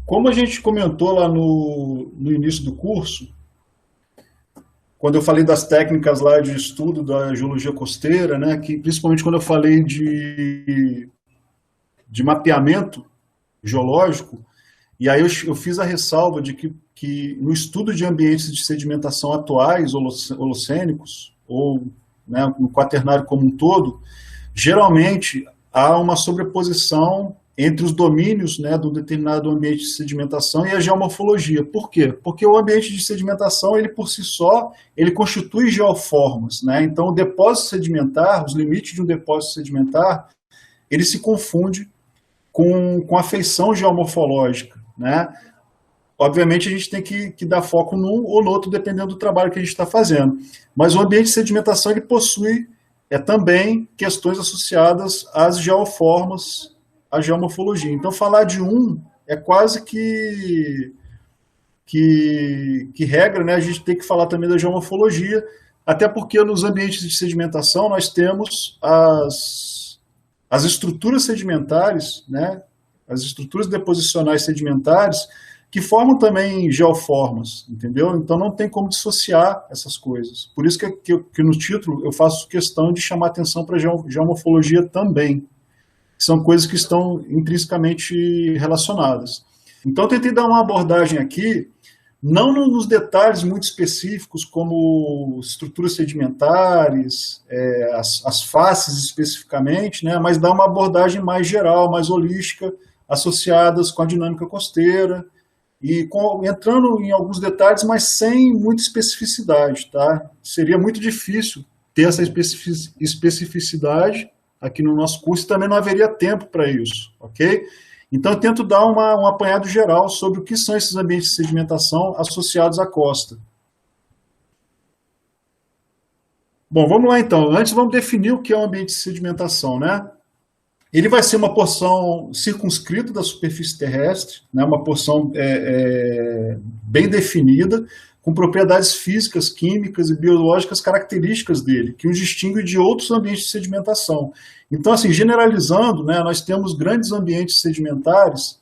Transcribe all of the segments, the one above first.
Como a gente comentou lá no início do curso, quando eu falei das técnicas lá de estudo da geologia costeira, né, que principalmente quando eu falei de mapeamento geológico, e aí eu fiz a ressalva de que no estudo de ambientes de sedimentação atuais, holocênicos, ou né, no quaternário como um todo, geralmente há uma sobreposição entre os domínios, né, de um determinado ambiente de sedimentação e a geomorfologia. Por quê? Porque o ambiente de sedimentação, ele por si só, ele constitui geoformas, né? Então o depósito sedimentar, os limites de um depósito sedimentar, ele se confunde com a feição geomorfológica, né? Obviamente a gente tem que dar foco num ou no outro, dependendo do trabalho que a gente está fazendo. Mas o ambiente de sedimentação, ele possui também questões associadas às geoformas, à geomorfologia. Então, falar de um é quase que regra, né? A gente tem que falar também da geomorfologia, até porque nos ambientes de sedimentação nós temos as estruturas sedimentares, né? As estruturas deposicionais sedimentares, que formam também geoformas, entendeu? Então não tem como dissociar essas coisas. Por isso que no título eu faço questão de chamar atenção para a geomorfologia também. São coisas que estão intrinsecamente relacionadas. Então eu tentei dar uma abordagem aqui, não nos detalhes muito específicos, como estruturas sedimentares, as faces especificamente, né, mas dar uma abordagem mais geral, mais holística, associadas com a dinâmica costeira, e entrando em alguns detalhes, mas sem muita especificidade. Tá? Seria muito difícil ter essa especificidade aqui no nosso curso, e também não haveria tempo para isso, ok? Então eu tento dar um apanhado geral sobre o que são esses ambientes de sedimentação associados à costa. Bom, vamos lá então. Antes vamos definir o que é um ambiente de sedimentação, né? Ele vai ser uma porção circunscrita da superfície terrestre, né? Uma porção bem definida, com propriedades físicas, químicas e biológicas características dele, que o distingue de outros ambientes de sedimentação. Então, assim, generalizando, né, nós temos grandes ambientes sedimentares,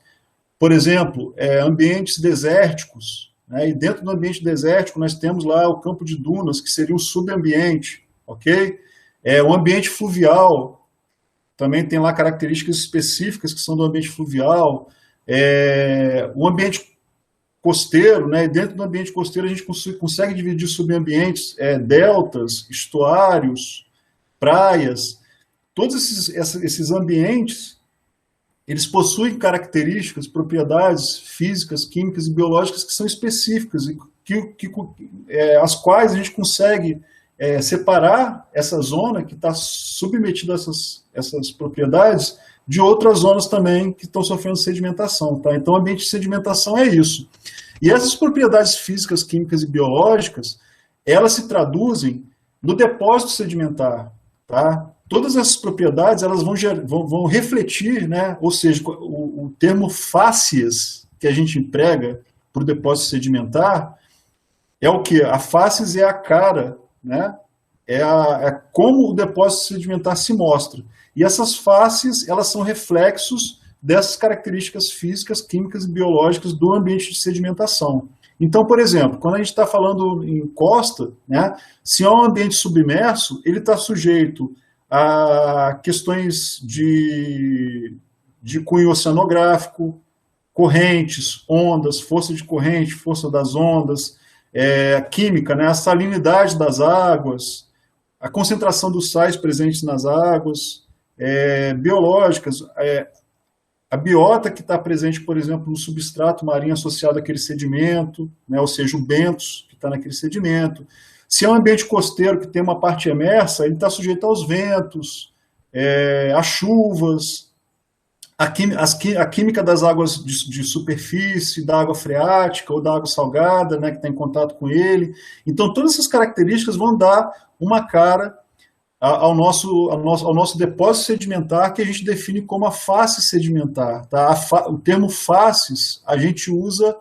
por exemplo, ambientes desérticos, né, e dentro do ambiente desértico nós temos lá o campo de dunas, que seria um subambiente, ok? O ambiente fluvial também tem lá características específicas que são do ambiente fluvial. O ambiente costeiro, né? E dentro do ambiente costeiro a gente consegue dividir subambientes, deltas, estuários, praias. Todos esses ambientes, eles possuem características, propriedades físicas, químicas e biológicas que são específicas e as quais a gente consegue separar essa zona que está submetida a essas propriedades de outras zonas também que estão sofrendo sedimentação. Tá? Então, o ambiente de sedimentação é isso. E essas propriedades físicas, químicas e biológicas, elas se traduzem no depósito sedimentar. Tá? Todas essas propriedades elas vão refletir, né? Ou seja, o termo fácies que a gente emprega para o depósito sedimentar é o quê? A fácies é a cara, né? É como o depósito sedimentar se mostra. E essas faces, elas são reflexos dessas características físicas, químicas e biológicas do ambiente de sedimentação. Então, por exemplo, quando a gente está falando em costa, né, se é um ambiente submerso, ele está sujeito a questões de cunho oceanográfico, correntes, ondas, força de corrente, força das ondas, química, né, a salinidade das águas, a concentração dos sais presentes nas águas, biológicas, a biota que está presente, por exemplo, no substrato marinho associado àquele sedimento, né, ou seja, o bentos que está naquele sedimento. Se é um ambiente costeiro que tem uma parte emersa, ele está sujeito aos ventos, às chuvas, a química das águas de superfície, da água freática ou da água salgada, né, que está em contato com ele. Então, todas essas características vão dar uma cara ao nosso depósito sedimentar, que a gente define como a face sedimentar. Tá? O termo faces, a gente usa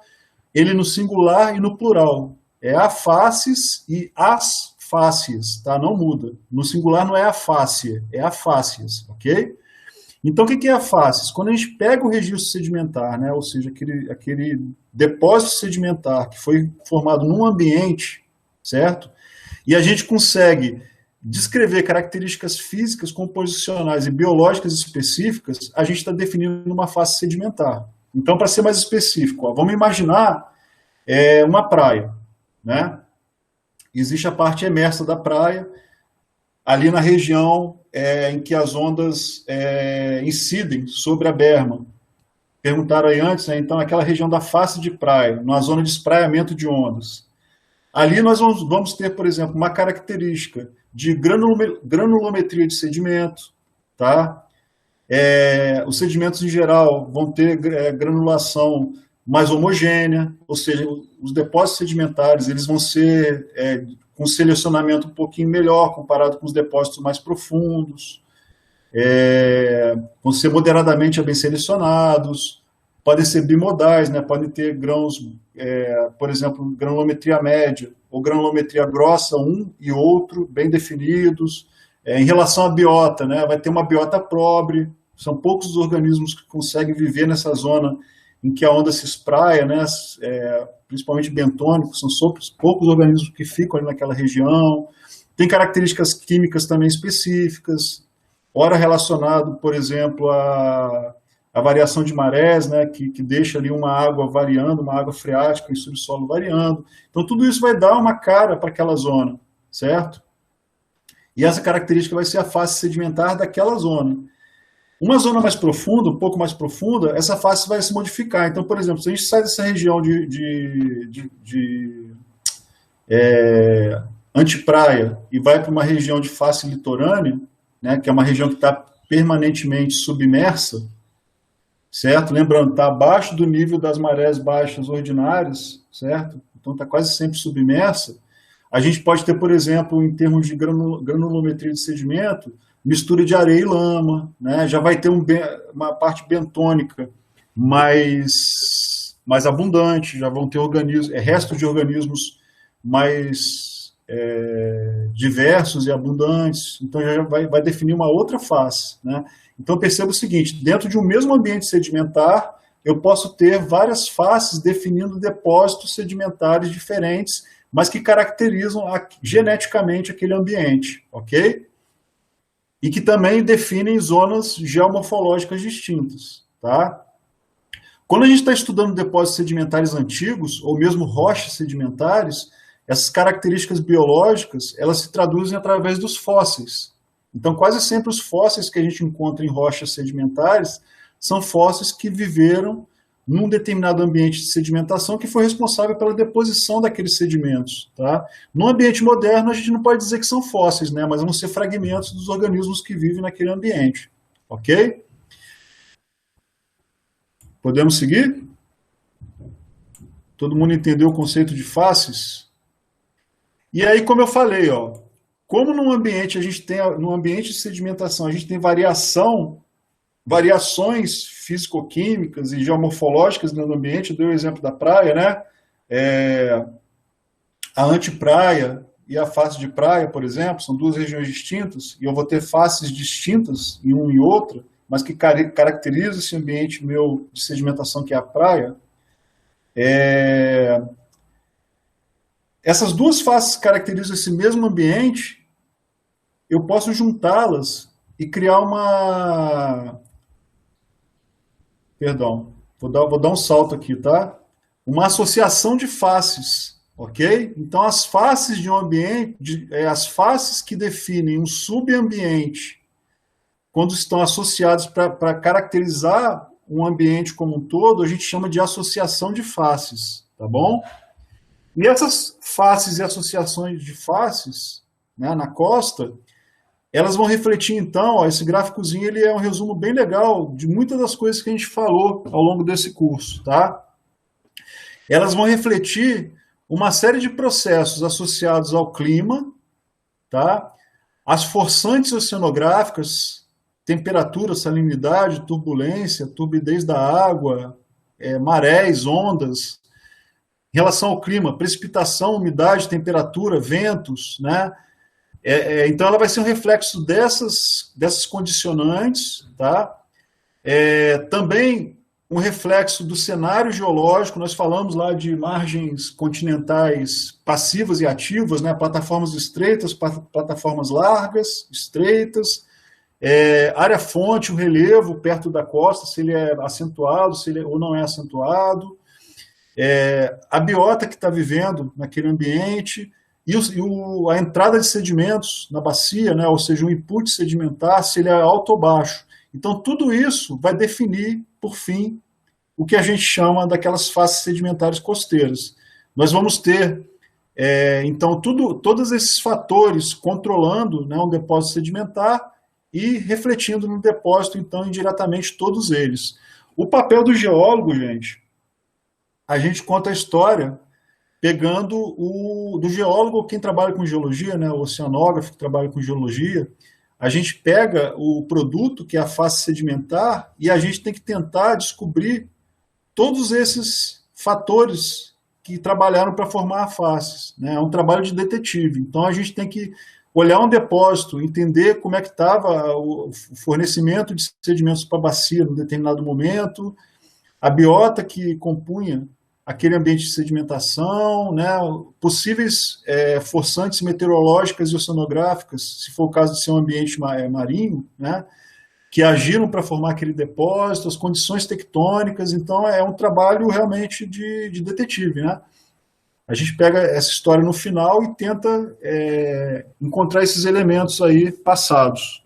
ele no singular e no plural. É a faces e as fácies, tá? Não muda. No singular não é a fácia, é a fácias, ok? Então, o que é a faces? Quando a gente pega o registro sedimentar, né, ou seja, aquele depósito sedimentar que foi formado num ambiente, certo? E a gente consegue descrever características físicas, composicionais e biológicas específicas, a gente está definindo uma face sedimentar. Então, para ser mais específico, ó, vamos imaginar uma praia, né? Existe a parte emersa da praia, ali na região em que as ondas incidem sobre a berma. Perguntaram aí antes, né? Então, aquela região da face de praia, numa zona de espraiamento de ondas. Ali nós vamos ter, por exemplo, uma característica de granulometria de sedimento, tá? Os sedimentos em geral vão ter granulação mais homogênea, ou seja, os depósitos sedimentares eles vão ser com selecionamento um pouquinho melhor comparado com os depósitos mais profundos, vão ser moderadamente bem selecionados, podem ser bimodais, né? Podem ter grãos, por exemplo, granulometria média ou granulometria grossa, um e outro, bem definidos. Em relação à biota, né? Vai ter uma biota pobre, são poucos os organismos que conseguem viver nessa zona em que a onda se espraia, né? Principalmente bentônicos, são poucos organismos que ficam ali naquela região. Tem características químicas também específicas, ora relacionado, por exemplo, a variação de marés, né, que deixa ali uma água variando, uma água freática em subsolo variando. Então, tudo isso vai dar uma cara para aquela zona, certo? E essa característica vai ser a face sedimentar daquela zona. Uma zona mais profunda, um pouco mais profunda, essa face vai se modificar. Então, por exemplo, se a gente sai dessa região de antepraia e vai para uma região de face litorânea, né, que é uma região que está permanentemente submersa, certo? Lembrando, está abaixo do nível das marés baixas ordinárias, certo? Então está quase sempre submersa. A gente pode ter, por exemplo, em termos de granulometria de sedimento, mistura de areia e lama, né? Já vai ter uma parte bentônica mais abundante, já vão ter restos de organismos mais diversos e abundantes, então já vai definir uma outra face, né? Então perceba o seguinte, dentro de um mesmo ambiente sedimentar, eu posso ter várias faces definindo depósitos sedimentares diferentes, mas que caracterizam geneticamente aquele ambiente, ok? E que também definem zonas geomorfológicas distintas, tá? Quando a gente está estudando depósitos sedimentares antigos, ou mesmo rochas sedimentares, essas características biológicas, elas se traduzem através dos fósseis. Então, quase sempre os fósseis que a gente encontra em rochas sedimentares são fósseis que viveram num determinado ambiente de sedimentação que foi responsável pela deposição daqueles sedimentos, tá? No ambiente moderno, a gente não pode dizer que são fósseis, né? Mas vão ser fragmentos dos organismos que vivem naquele ambiente, ok? Podemos seguir? Todo mundo entendeu o conceito de faces? E aí, como eu falei, ó, como num ambiente num ambiente de sedimentação, a gente tem variações físico-químicas e geomorfológicas no ambiente, eu dei o exemplo da praia, né? A antepraia e a face de praia, por exemplo, são duas regiões distintas, e eu vou ter faces distintas em uma e outra, mas que caracterizam esse ambiente meu de sedimentação, que é a praia. Essas duas faces caracterizam esse mesmo ambiente, eu posso juntá-las e criar uma... Perdão, vou dar um salto aqui, tá? Uma associação de faces, ok? Então, as faces de um ambiente, as faces que definem um subambiente, quando estão associadas para caracterizar um ambiente como um todo, a gente chama de associação de faces, tá bom? E essas faces e associações de faces, né, na costa, elas vão refletir, então, ó, esse gráficozinho ele é um resumo bem legal de muitas das coisas que a gente falou ao longo desse curso, tá? Elas vão refletir uma série de processos associados ao clima, tá? As forçantes oceanográficas, temperatura, salinidade, turbulência, turbidez da água, marés, ondas. Em relação ao clima, precipitação, umidade, temperatura, ventos, né? Então ela vai ser um reflexo dessas condicionantes, tá? Também um reflexo do cenário geológico, nós falamos lá de margens continentais passivas e ativas, né? Plataformas estreitas, plataformas largas, estreitas, área fonte, o relevo perto da costa, se ele é acentuado, se ele ou não é acentuado, a biota que está vivendo naquele ambiente, a entrada de sedimentos na bacia, né? Ou seja, o input sedimentar, se ele é alto ou baixo. Então, tudo isso vai definir, por fim, o que a gente chama daquelas faces sedimentares costeiras. Nós vamos ter, então, todos esses fatores controlando, né, um depósito sedimentar e refletindo no depósito, então, indiretamente todos eles. O papel do geólogo, gente, a gente conta a história pegando do geólogo, quem trabalha com geologia, né, o oceanógrafo que trabalha com geologia, a gente pega o produto, que é a face sedimentar, e a gente tem que tentar descobrir todos esses fatores que trabalharam para formar a face. Né? É um trabalho de detetive. Então, a gente tem que olhar um depósito, entender como é que estava o fornecimento de sedimentos para a bacia num determinado momento, a biota que compunha aquele ambiente de sedimentação, né, possíveis forçantes meteorológicas e oceanográficas, se for o caso de ser um ambiente marinho, né, que agiram para formar aquele depósito, as condições tectônicas. Então, é um trabalho realmente de detetive. Né? A gente pega essa história no final e tenta encontrar esses elementos aí passados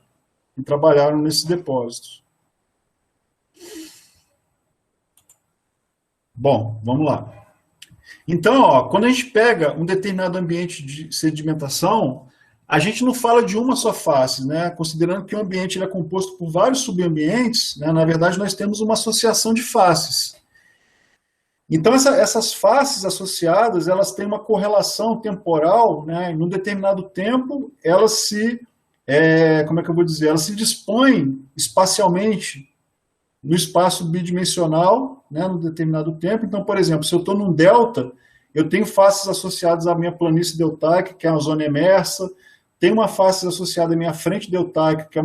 que trabalharam nesses depósitos. Bom, vamos lá. Então, ó, quando a gente pega um determinado ambiente de sedimentação, a gente não fala de uma só face, né? Considerando que o ambiente ele é composto por vários subambientes, né? Na verdade, nós temos uma associação de faces. Então, essas faces associadas, elas têm uma correlação temporal, né? Em um determinado tempo, elas como é que eu vou dizer? Elas se dispõem espacialmente no espaço bidimensional, né, num determinado tempo. Então, por exemplo, se eu estou num delta, eu tenho faces associadas à minha planície deltaica, que é uma zona emersa, tem uma face associada à minha frente deltaica, que é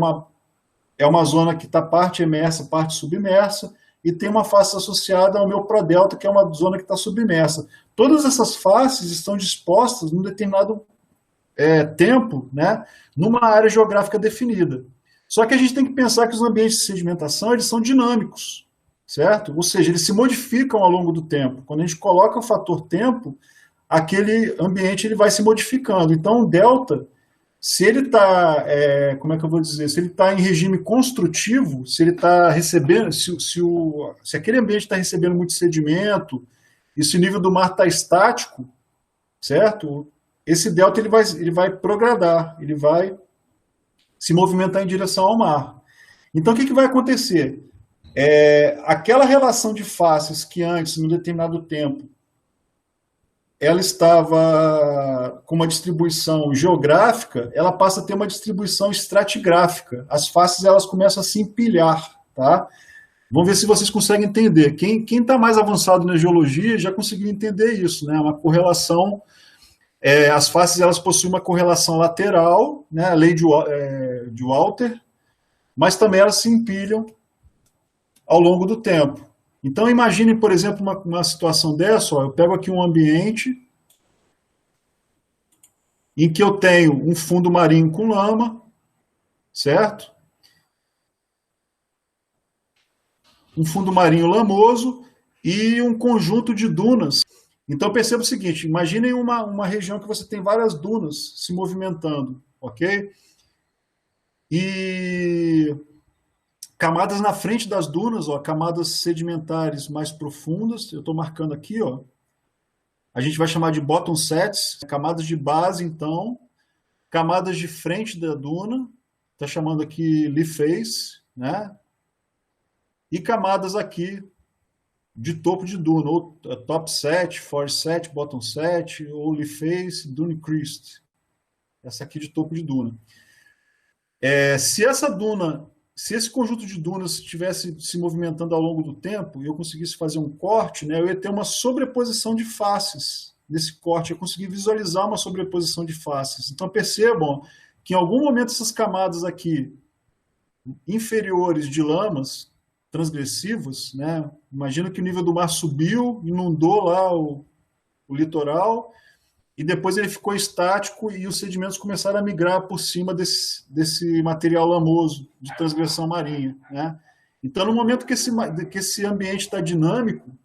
uma zona que está parte emersa, parte submersa, e tem uma face associada ao meu prodelta, que é uma zona que está submersa. Todas essas faces estão dispostas num determinado tempo, né, numa área geográfica definida. Só que a gente tem que pensar que os ambientes de sedimentação eles são dinâmicos, certo? Ou seja, eles se modificam ao longo do tempo. Quando a gente coloca o fator tempo, aquele ambiente ele vai se modificando. Então, o delta, se ele está, como é que eu vou dizer, se ele está em regime construtivo, se ele está recebendo, se aquele ambiente está recebendo muito sedimento, e se o nível do mar está estático, certo? Esse delta ele vai progradar, ele vai se movimentar em direção ao mar. Então, o que vai acontecer? Aquela relação de faces que antes, num determinado tempo, ela estava com uma distribuição geográfica, ela passa a ter uma distribuição estratigráfica. As faces elas começam a se empilhar. Tá? Vamos ver se vocês conseguem entender. Quem está mais avançado na geologia já conseguiu entender isso, né? Uma correlação. As faces elas possuem uma correlação lateral, né, a lei de Walter, mas também elas se empilham ao longo do tempo. Então, imagine, por exemplo, uma situação dessa, ó, eu pego aqui um ambiente em que eu tenho um fundo marinho com lama, certo? Um fundo marinho lamoso e um conjunto de dunas. Então, perceba o seguinte, imaginem uma região que você tem várias dunas se movimentando, ok? E camadas na frente das dunas, ó, camadas sedimentares mais profundas, eu estou marcando aqui, ó, a gente vai chamar de bottom sets, camadas de base, então, camadas de frente da duna, está chamando aqui lee face, né? E camadas aqui de topo de duna, ou top set, fore set, bottom set, ou lee face, dune crest. Essa aqui de topo de duna. Se esse conjunto de dunas estivesse se movimentando ao longo do tempo e eu conseguisse fazer um corte, né, eu ia ter uma sobreposição de faces. Nesse corte, eu consegui visualizar uma sobreposição de faces. Então, percebam que em algum momento essas camadas aqui inferiores de lamas transgressivas, né? Imagina que o nível do mar subiu, inundou lá o litoral, e depois ele ficou estático e os sedimentos começaram a migrar por cima desse material lamoso de transgressão marinha, né? Então, no momento que esse ambiente está dinâmico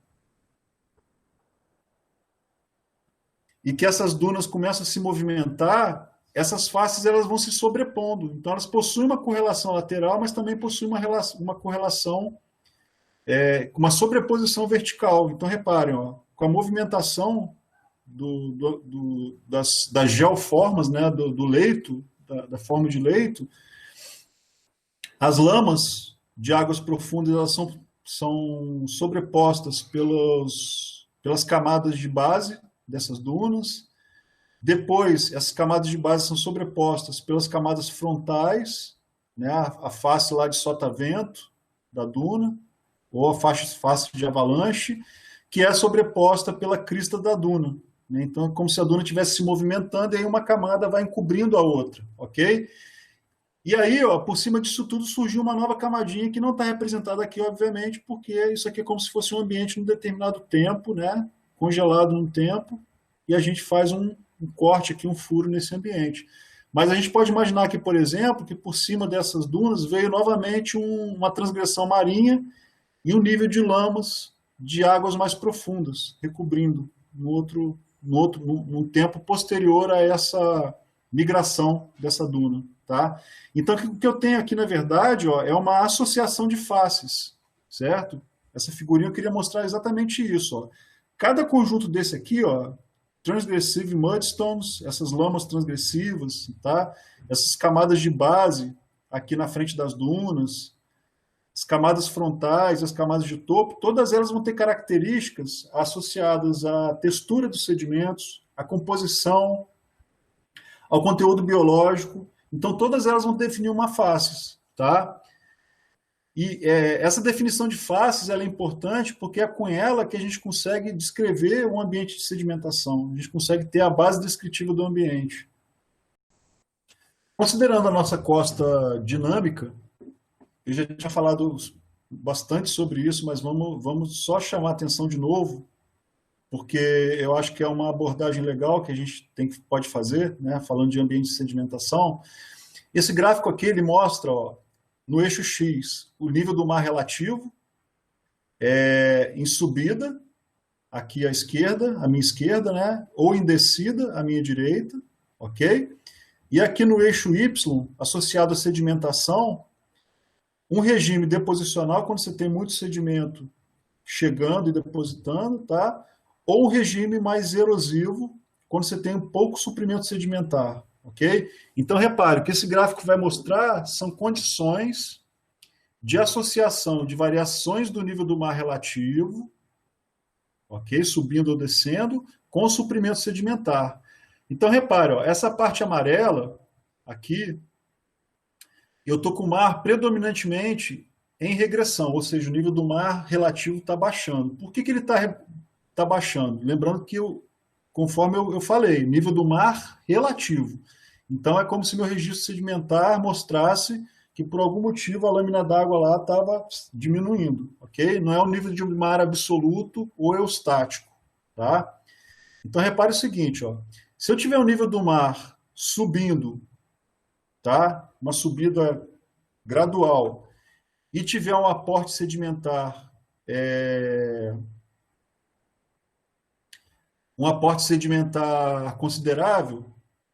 e que essas dunas começam a se movimentar, essas faces elas vão se sobrepondo. Então, elas possuem uma correlação lateral, mas também possuem uma correlação, uma sobreposição vertical. Então, reparem, ó, com a movimentação das geoformas, né, do leito, da forma de leito, as lamas de águas profundas elas são sobrepostas pelas camadas de base dessas dunas. Depois, essas camadas de base são sobrepostas pelas camadas frontais, né, a face lá de sotavento da duna, ou a face de avalanche, que é sobreposta pela crista da duna. Né? Então, é como se a duna estivesse se movimentando e aí uma camada vai encobrindo a outra, ok? E aí, ó, por cima disso tudo, surgiu uma nova camadinha que não está representada aqui, obviamente, porque isso aqui é como se fosse um ambiente num determinado tempo, né? Congelado num tempo, e a gente faz um corte aqui, um furo nesse ambiente. Mas a gente pode imaginar aqui, por exemplo, que por cima dessas dunas veio novamente uma transgressão marinha e um nível de lamas de águas mais profundas, recobrindo num tempo posterior a essa migração dessa duna. Tá? Então, o que eu tenho aqui, na verdade, ó, é uma associação de faces, certo? Essa figurinha eu queria mostrar exatamente isso. Ó. Cada conjunto desse aqui, ó, transgressive mudstones, essas lamas transgressivas, tá? Essas camadas de base aqui na frente das dunas, as camadas frontais, as camadas de topo, todas elas vão ter características associadas à textura dos sedimentos, à composição, ao conteúdo biológico. Então, todas elas vão definir uma face, tá? E essa definição de faces ela é importante porque é com ela que a gente consegue descrever um ambiente de sedimentação, a gente consegue ter a base descritiva do ambiente. Considerando a nossa costa dinâmica, eu já tinha falado bastante sobre isso, mas vamos só chamar a atenção de novo, porque eu acho que é uma abordagem legal que a gente pode fazer, né, falando de ambiente de sedimentação. Esse gráfico aqui ele mostra, ó, no eixo X, o nível do mar relativo, em subida, aqui à esquerda, à minha esquerda, né, ou em descida, à minha direita, ok? E aqui no eixo Y, associado à sedimentação, um regime deposicional, quando você tem muito sedimento chegando e depositando, tá? Ou um regime mais erosivo, quando você tem um pouco suprimento sedimentar, ok? Então, repare, o que esse gráfico vai mostrar são condições de associação de variações do nível do mar relativo, ok? Subindo ou descendo, com o suprimento sedimentar. Então, repare, ó, essa parte amarela aqui, eu estou com o mar predominantemente em regressão, ou seja, o nível do mar relativo está baixando. Por que ele está baixando? Lembrando que, conforme eu falei, nível do mar relativo. Então, é como se meu registro sedimentar mostrasse que, por algum motivo, a lâmina d'água lá estava diminuindo, ok? Não é um nível de mar absoluto ou eustático, tá? Então, repare o seguinte, ó. Se eu tiver o nível do mar subindo, tá? Uma subida gradual, e tiver um aporte sedimentar, considerável,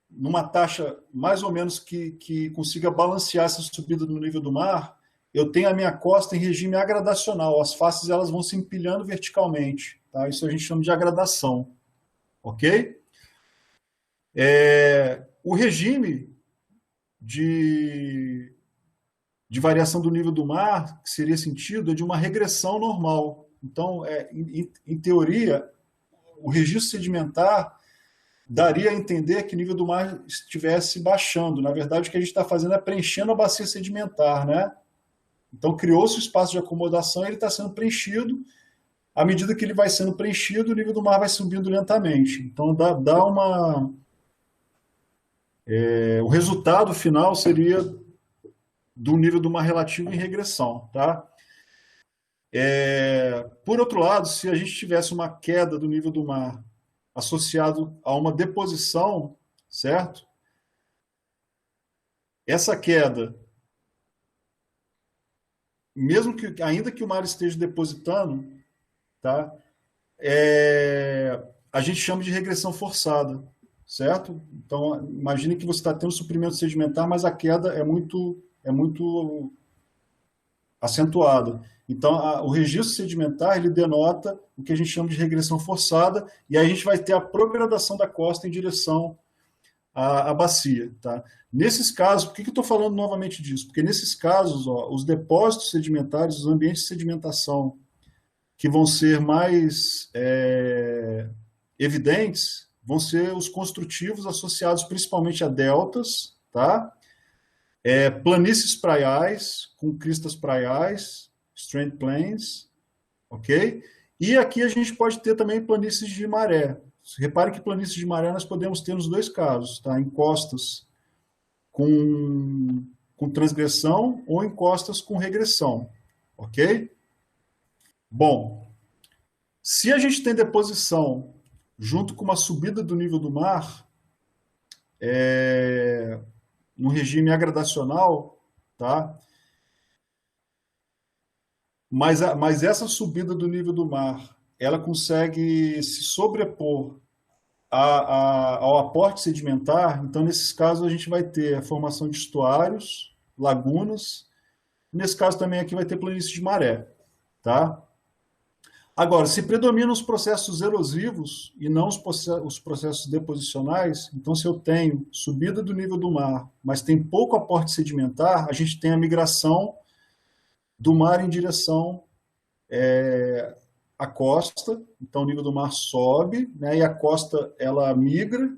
numa taxa mais ou menos que consiga balancear essa subida do nível do mar, eu tenho a minha costa em regime agradacional. As faces elas vão se empilhando verticalmente. Tá? Isso a gente chama de agradação. Ok? O regime de variação do nível do mar, que seria sentido, é de uma regressão normal. Então, em teoria, o registro sedimentar daria a entender que o nível do mar estivesse baixando. Na verdade, o que a gente está fazendo é preenchendo a bacia sedimentar, né? Então, criou-se o espaço de acomodação e ele está sendo preenchido. À medida que ele vai sendo preenchido, o nível do mar vai subindo lentamente. Então, o resultado final seria do nível do mar relativo em regressão, tá? Por outro lado, se a gente tivesse uma queda do nível do mar associado a uma deposição, certo? Essa queda, mesmo que ainda que o mar esteja depositando, tá? A gente chama de regressão forçada, certo? Então, imagine que você está tendo suprimento sedimentar, mas a queda é muito acentuada. Então, o registro sedimentar ele denota o que a gente chama de regressão forçada, e aí a gente vai ter a progradação da costa em direção à bacia. Tá? Nesses casos, por que eu estou falando novamente disso? Porque nesses casos, ó, os depósitos sedimentares, os ambientes de sedimentação que vão ser mais evidentes, vão ser os construtivos associados principalmente a deltas, tá? Planícies praiais, com cristas praiais, strand plains, ok? E aqui a gente pode ter também planícies de maré. Repare que planícies de maré nós podemos ter nos dois casos, tá? Em costas com transgressão ou em costas com regressão, ok? Bom, se a gente tem deposição junto com uma subida do nível do mar, no regime agradacional, tá? Mas essa subida do nível do mar, ela consegue se sobrepor ao aporte sedimentar. Então, nesses casos, a gente vai ter a formação de estuários, lagunas. Nesse caso também aqui vai ter planície de maré, tá? Agora, se predominam os processos erosivos e não os processos deposicionais, então se eu tenho subida do nível do mar, mas tem pouco aporte sedimentar, a gente tem a migração do mar em direção à costa, então o nível do mar sobe, né, e a costa ela migra,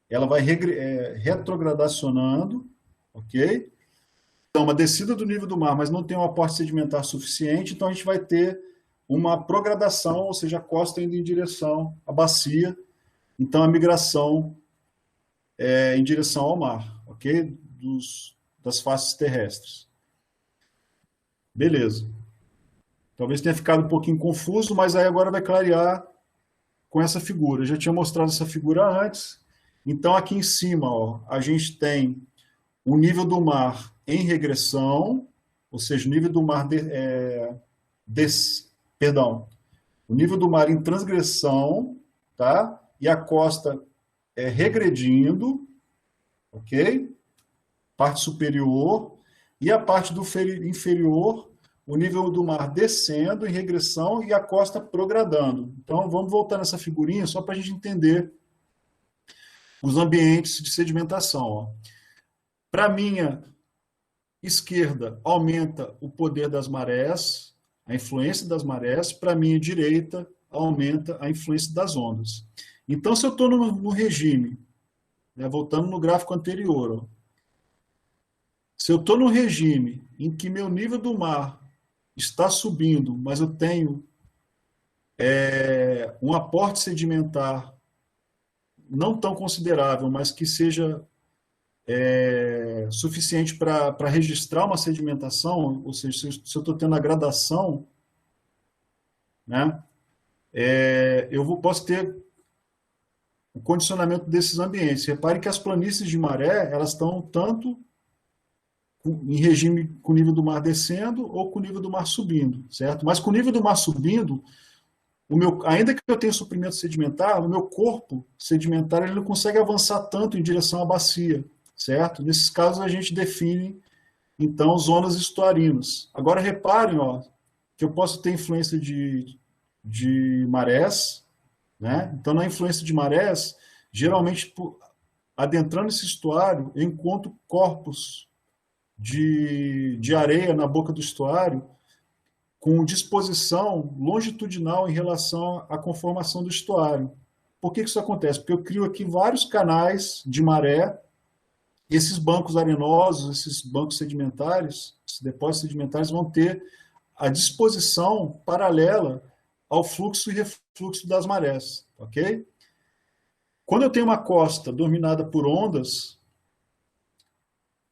ela vai retrogradacionando, ok? Então, uma descida do nível do mar, mas não tem um aporte sedimentar suficiente, então a gente vai ter uma progradação, ou seja, a costa indo em direção à bacia, então a migração em direção ao mar, ok? Das faces terrestres. Beleza. Talvez tenha ficado um pouquinho confuso, mas aí agora vai clarear com essa figura. Eu já tinha mostrado essa figura antes. Então, aqui em cima, ó, a gente tem o nível do mar em regressão, ou seja, o nível do mar o nível do mar em transgressão, tá? E a costa regredindo, ok? Parte superior. E a parte do inferior, o nível do mar descendo em regressão e a costa progradando. Então, vamos voltar nessa figurinha só para a gente entender os ambientes de sedimentação. Para a minha esquerda, aumenta o poder das marés, a influência das marés. Para a minha direita, aumenta a influência das ondas. Então, se eu estou no regime, né, voltando no gráfico anterior, ó, se eu estou no regime em que meu nível do mar está subindo, mas eu tenho um aporte sedimentar não tão considerável, mas que seja suficiente para registrar uma sedimentação, ou seja, se eu estou tendo a gradação, né, posso ter o condicionamento desses ambientes. Repare que as planícies de maré, elas estão tanto em regime com o nível do mar descendo ou com o nível do mar subindo, certo? Mas com o nível do mar subindo, ainda que eu tenha suprimento sedimentar, o meu corpo sedimentar ele não consegue avançar tanto em direção à bacia, certo? Nesses casos a gente define, então, zonas estuarinas. Agora reparem, ó, que eu posso ter influência de marés, né? Então, na influência de marés, geralmente, adentrando esse estuário, eu encontro corpos de areia na boca do estuário com disposição longitudinal em relação à conformação do estuário. Por que isso acontece? Porque eu crio aqui vários canais de maré, esses bancos arenosos, esses bancos sedimentares, esses depósitos sedimentares vão ter a disposição paralela ao fluxo e refluxo das marés, ok? Quando eu tenho uma costa dominada por ondas,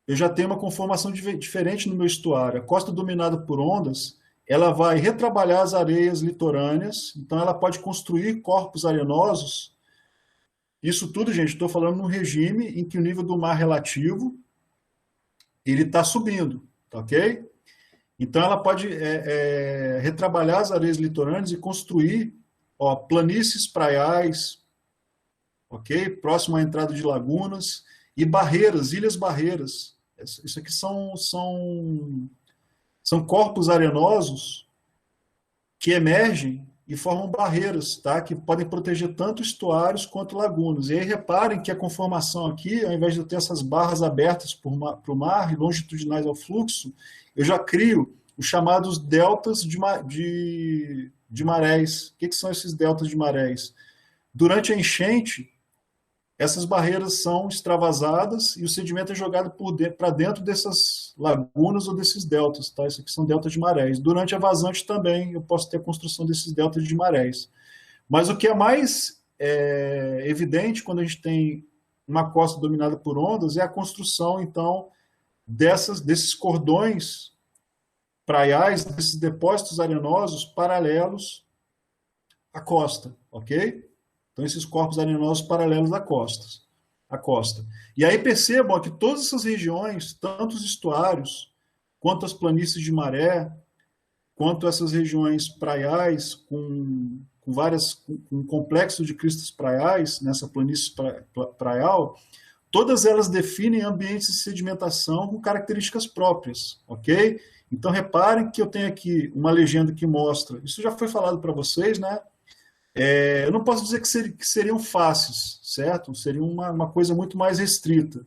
eu já tenho uma conformação diferente no meu estuário. A costa dominada por ondas, ela vai retrabalhar as areias litorâneas, então ela pode construir corpos arenosos. Isso tudo, gente, estou falando num regime em que o nível do mar relativo ele está subindo, tá ok? Então ela pode retrabalhar as areias litorâneas e construir, ó, planícies praiais, ok? Próximo à entrada de lagunas e barreiras, ilhas barreiras. Isso aqui são corpos arenosos que emergem e formam barreiras, tá? Que podem proteger tanto estuários quanto lagunas. E aí reparem que a conformação aqui, ao invés de eu ter essas barras abertas para o mar, longitudinais ao fluxo, eu já crio os chamados deltas de marés. O que são esses deltas de marés? Durante a enchente, essas barreiras são extravasadas e o sedimento é jogado para dentro dessas lagunas ou desses deltas, tá? Isso aqui são deltas de marés. Durante a vazante também eu posso ter a construção desses deltas de marés. Mas o que é mais evidente quando a gente tem uma costa dominada por ondas é a construção, então, desses cordões praiais, desses depósitos arenosos paralelos à costa, ok? Então, esses corpos arenosos paralelos à costa. E aí percebam que todas essas regiões, tanto os estuários, quanto as planícies de maré, quanto essas regiões praiais, com um complexo de cristas praiais, nessa planície praial, todas elas definem ambientes de sedimentação com características próprias, ok? Então, reparem que eu tenho aqui uma legenda que mostra, isso já foi falado para vocês, né? Eu não posso dizer que seriam fáceis, certo? Seria uma coisa muito mais restrita,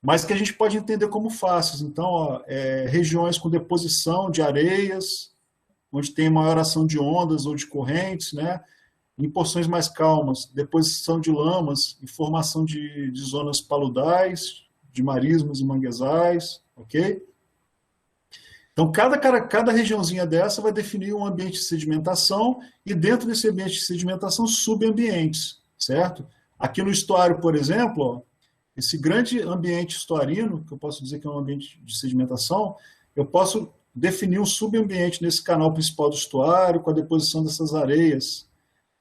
mas que a gente pode entender como fáceis. Então, ó, regiões com deposição de areias, onde tem maior ação de ondas ou de correntes, né? Em porções mais calmas, deposição de lamas e formação de zonas paludais, de marismas e manguezais, ok? Então, cada regiãozinha dessa vai definir um ambiente de sedimentação e dentro desse ambiente de sedimentação, subambientes, certo? Aqui no estuário, por exemplo, ó, esse grande ambiente estuarino, que eu posso dizer que é um ambiente de sedimentação, eu posso definir um subambiente nesse canal principal do estuário, com a deposição dessas areias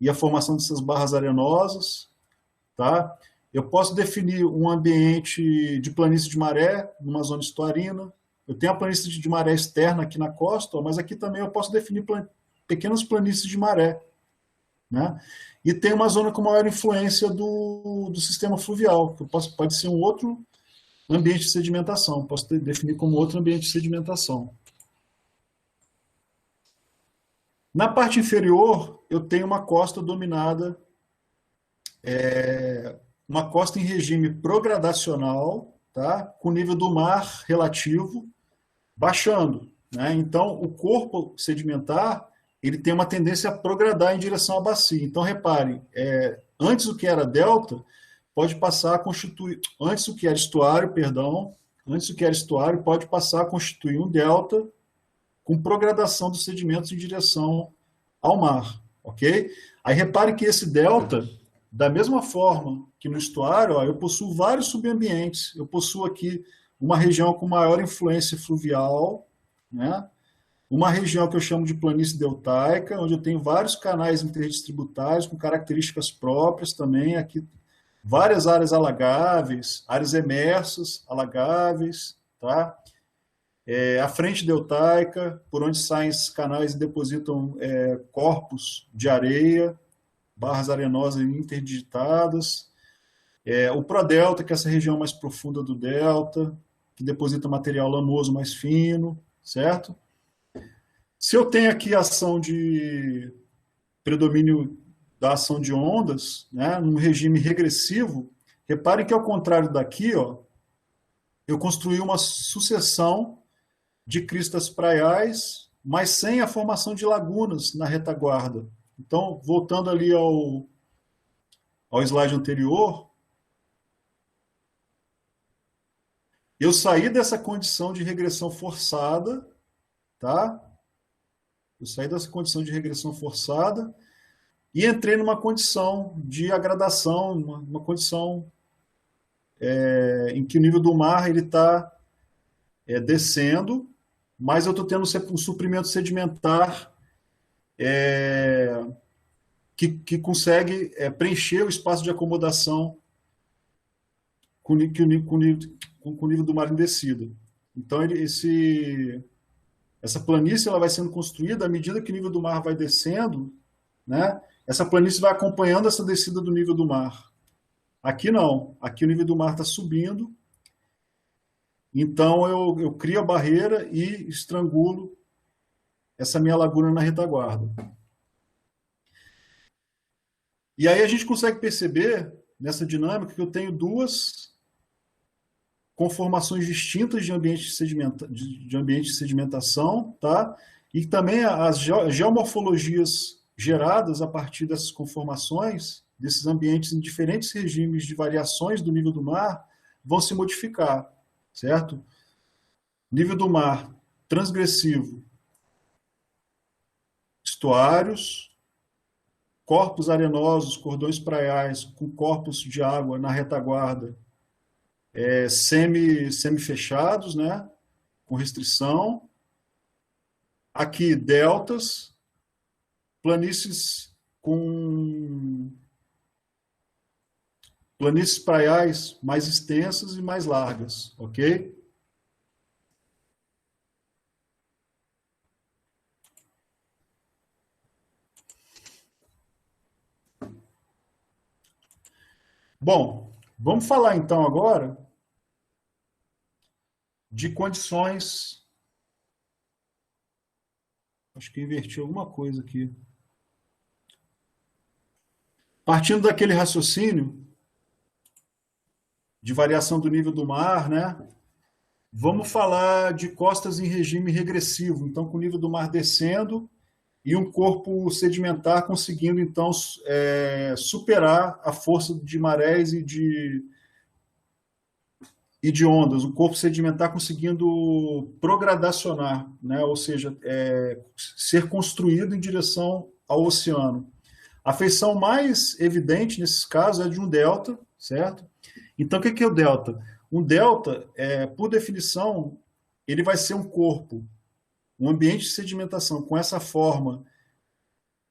e a formação dessas barras arenosas, tá? Eu posso definir um ambiente de planície de maré, numa zona estuarina. Eu tenho a planície de maré externa aqui na costa, mas aqui também eu posso definir pequenas planícies de maré, né? E tem uma zona com maior influência do sistema fluvial, que pode ser um outro ambiente de sedimentação, posso definir como outro ambiente de sedimentação. Na parte inferior, eu tenho uma costa dominada, uma costa em regime progradacional, tá? Com o nível do mar relativo baixando, né? Então, o corpo sedimentar ele tem uma tendência a progradar em direção à bacia. Então, reparem, antes o que era delta pode passar a constituir, antes o que era estuário, pode passar a constituir um delta com progradação dos sedimentos em direção ao mar, ok? Aí repare que esse delta, da mesma forma que no estuário, ó, eu possuo vários subambientes. Eu possuo aqui uma região com maior influência fluvial, né? Uma região que eu chamo de planície deltaica, onde eu tenho vários canais interdistributários com características próprias também, aqui várias áreas alagáveis, áreas emersas, alagáveis, tá? A frente deltaica, por onde saem esses canais e depositam corpos de areia, barras arenosas interdigitadas. O prodelta, que é essa região mais profunda do delta, que deposita material lamoso mais fino, certo? Se eu tenho aqui a ação de predomínio da ação de ondas, né, num regime regressivo, reparem que ao contrário daqui, ó, eu construí uma sucessão de cristas praiais, mas sem a formação de lagunas na retaguarda. Então, voltando ali ao slide anterior, eu saí dessa condição de regressão forçada, tá? Eu saí dessa condição de regressão forçada e entrei numa condição de agradação, uma condição em que o nível do mar ele está descendo, mas eu estou tendo um suprimento sedimentar que consegue preencher o espaço de acomodação com o nível do mar em descida. Então, essa planície ela vai sendo construída à medida que o nível do mar vai descendo, né? Essa planície vai acompanhando essa descida do nível do mar. Aqui não, aqui o nível do mar está subindo, então eu crio a barreira e estrangulo essa minha laguna na retaguarda. E aí a gente consegue perceber, nessa dinâmica, que eu tenho duas conformações distintas de ambiente de sedimentação, tá? E também as geomorfologias geradas a partir dessas conformações, desses ambientes em diferentes regimes de variações do nível do mar, vão se modificar, certo? Nível do mar transgressivo, estuários, corpos arenosos, cordões praiais com corpos de água na retaguarda, semi-fechados, né? Com restrição. Aqui, deltas, planícies praiais mais extensas e mais largas, ok? Bom, vamos falar então agora de condições. Acho que inverti alguma coisa aqui. Partindo daquele raciocínio de variação do nível do mar, né? Vamos falar de costas em regime regressivo, então com o nível do mar descendo e um corpo sedimentar conseguindo então superar a força de marés e de ondas, o corpo sedimentar conseguindo progradacionar, né? Ou seja, ser construído em direção ao oceano. A feição mais evidente nesses casos é de um delta, certo? Então, o que é o delta? Um delta, por definição, ele vai ser um corpo, um ambiente de sedimentação com essa forma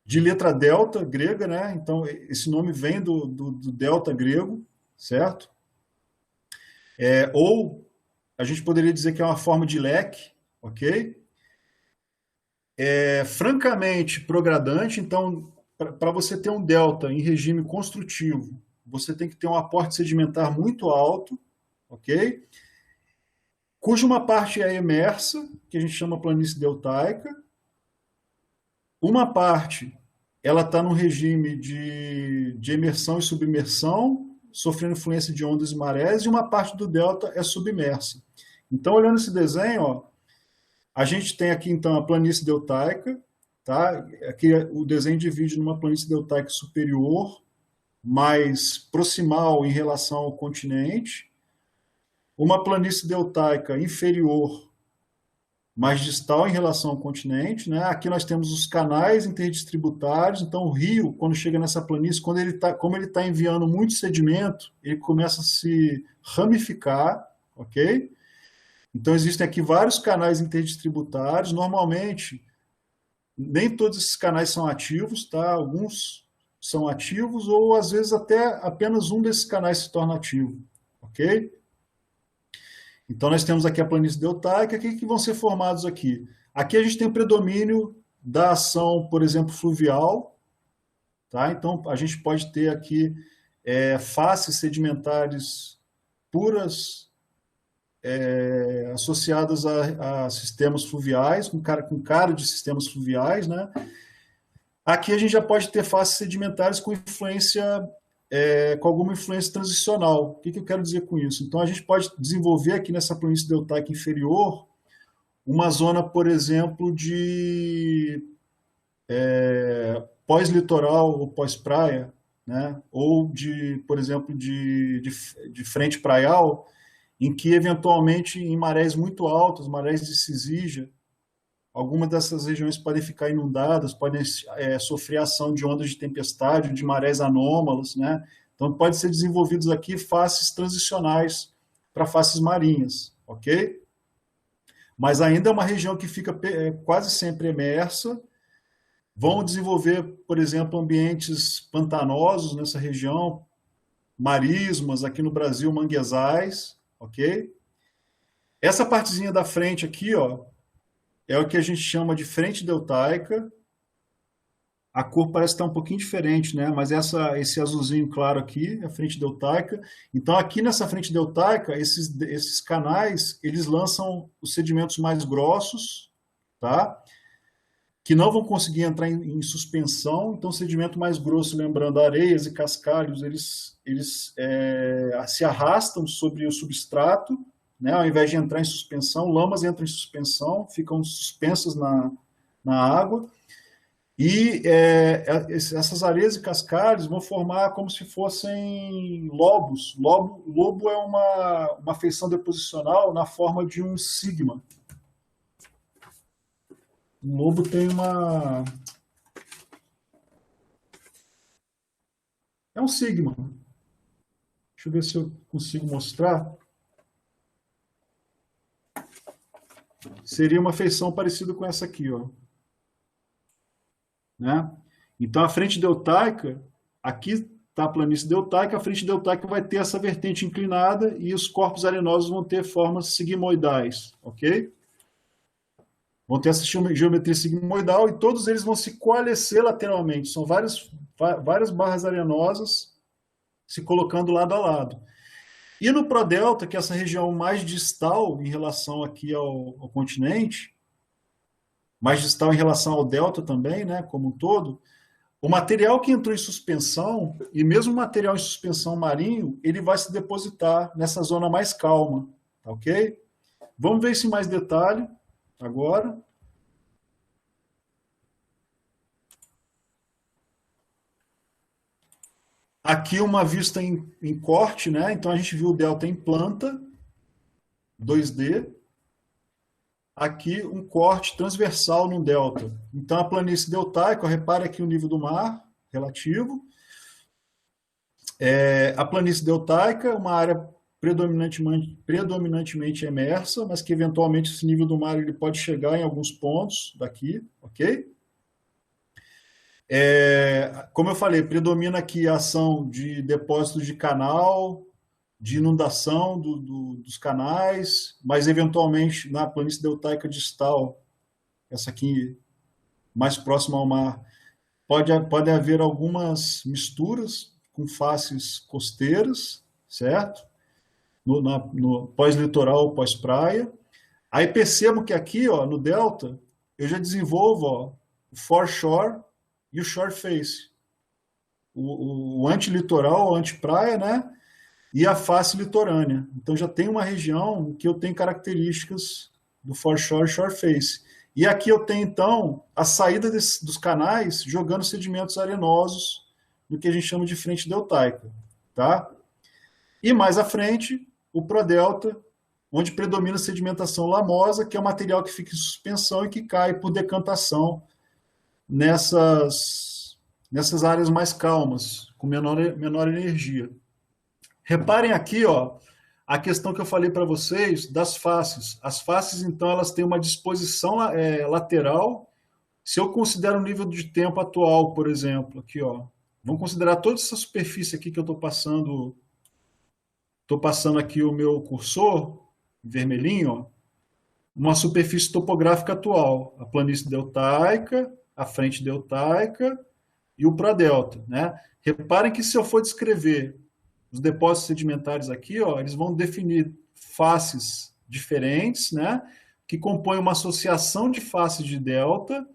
de letra delta grega, né? Então, esse nome vem do delta grego, certo? Ou a gente poderia dizer que é uma forma de leque, ok? Francamente progradante, então, para você ter um delta em regime construtivo, você tem que ter um aporte sedimentar muito alto, ok? Cuja uma parte é emersa, que a gente chama planície deltaica. Uma parte, ela está no regime de emersão e submersão, sofrendo influência de ondas e marés, e uma parte do delta é submersa. Então, olhando esse desenho, ó, a gente tem aqui, então, a planície deltaica, tá? Aqui o desenho divide numa planície deltaica superior, mais proximal em relação ao continente, uma planície deltaica inferior, mais distal em relação ao continente, né? Aqui nós temos os canais interdistributários, então o rio, quando chega nessa planície, como ele está enviando muito sedimento, ele começa a se ramificar, ok? Então existem aqui vários canais interdistributários, normalmente nem todos esses canais são ativos, tá? Alguns são ativos ou às vezes até apenas um desses canais se torna ativo, ok? Então, nós temos aqui a planície deltaica. O que vão ser formados aqui? Aqui a gente tem o predomínio da ação, por exemplo, fluvial. Tá? Então, a gente pode ter aqui faces sedimentares puras associadas a sistemas fluviais, com cara de sistemas fluviais. Né? Aqui a gente já pode ter faces sedimentares com influência com alguma influência transicional. O que eu quero dizer com isso? Então, a gente pode desenvolver aqui nessa planície deltaica inferior uma zona, por exemplo, de pós-litoral ou pós-praia, né? Ou, por exemplo, de frente praial, em que, eventualmente, em marés muito altas, marés de Cisígia, algumas dessas regiões podem ficar inundadas, podem sofrer ação de ondas de tempestade, de marés anômalas, né? Então, pode ser desenvolvidos aqui faces transicionais para faces marinhas, ok? mas ainda é uma região que fica quase sempre emersa. Vão desenvolver, por exemplo, ambientes pantanosos nessa região, marismas, aqui no Brasil, manguezais, ok? Essa partezinha da frente aqui, ó, é o que a gente chama de frente deltaica. A cor parece estar um pouquinho diferente, né? Mas esse azulzinho claro aqui é a frente deltaica. Então, aqui nessa frente deltaica, esses canais, eles lançam os sedimentos mais grossos, tá? Que não vão conseguir entrar em suspensão. Então, sedimento mais grosso, lembrando, areias e cascalhos, eles se arrastam sobre o substrato, né? Ao invés de entrar em suspensão, lamas entram em suspensão, ficam suspensas na água. E essas areias e cascalhos vão formar como se fossem lobos. Lobo é uma feição deposicional na forma de um sigma. Um lobo tem uma... É um sigma. Deixa eu ver se eu consigo mostrar. Seria uma feição parecida com essa aqui, ó. Né? Então, a frente deltaica, aqui está a planície deltaica, a frente deltaica vai ter essa vertente inclinada e os corpos arenosos vão ter formas sigmoidais, ok? Vão ter essa geometria sigmoidal e todos eles vão se coalescer lateralmente. São várias barras arenosas se colocando lado a lado. E no prodelta, que é essa região mais distal em relação aqui ao continente, mais distal em relação ao delta também, né, como um todo, o material que entrou em suspensão, e mesmo o material em suspensão marinho, ele vai se depositar nessa zona mais calma, tá ok? Vamos ver isso em mais detalhe agora. Aqui uma vista em corte, né? Então a gente viu o delta em planta, 2D. Aqui um corte transversal no delta. Então a planície deltaica, repare aqui o nível do mar relativo. A planície deltaica, uma área predominantemente emersa, mas que eventualmente esse nível do mar ele pode chegar em alguns pontos daqui, ok? Como eu falei, predomina aqui a ação de depósitos de canal, de inundação dos canais, mas eventualmente na planície deltaica distal, essa aqui mais próxima ao mar, pode haver algumas misturas com faces costeiras, certo? No pós-litoral, pós-praia. Aí percebo que aqui, ó, no delta, eu já desenvolvo, ó, o foreshore e o shore face. O antilitoral, o antipraia, né? E a face litorânea. Então já tem uma região que eu tenho características do foreshore e shore face. E aqui eu tenho, então, a saída dos canais jogando sedimentos arenosos no que a gente chama de frente deltaica. Tá? E mais à frente, o prodelta, onde predomina a sedimentação lamosa, que é o material que fica em suspensão e que cai por decantação nessas áreas mais calmas, com menor energia. Reparem aqui, ó, a questão que eu falei para vocês das faces. As faces, então, elas têm uma disposição lateral. Se eu considero o nível de tempo atual, por exemplo, aqui, ó, vamos considerar toda essa superfície aqui que eu estou passando aqui o meu cursor, vermelhinho, ó, uma superfície topográfica atual. A planície deltaica, a frente deltaica e o prodelta, né? Reparem que se eu for descrever os depósitos sedimentares aqui, ó, eles vão definir faces diferentes, né, que compõem uma associação de faces de delta,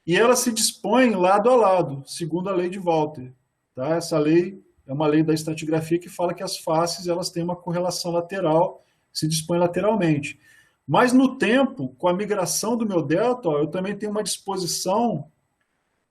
e elas se dispõem lado a lado, segundo a lei de Walter. Tá? Essa lei é uma lei da estratigrafia que fala que as faces elas têm uma correlação lateral, se dispõem lateralmente. Mas no tempo, com a migração do meu delta, ó, eu também tenho uma disposição,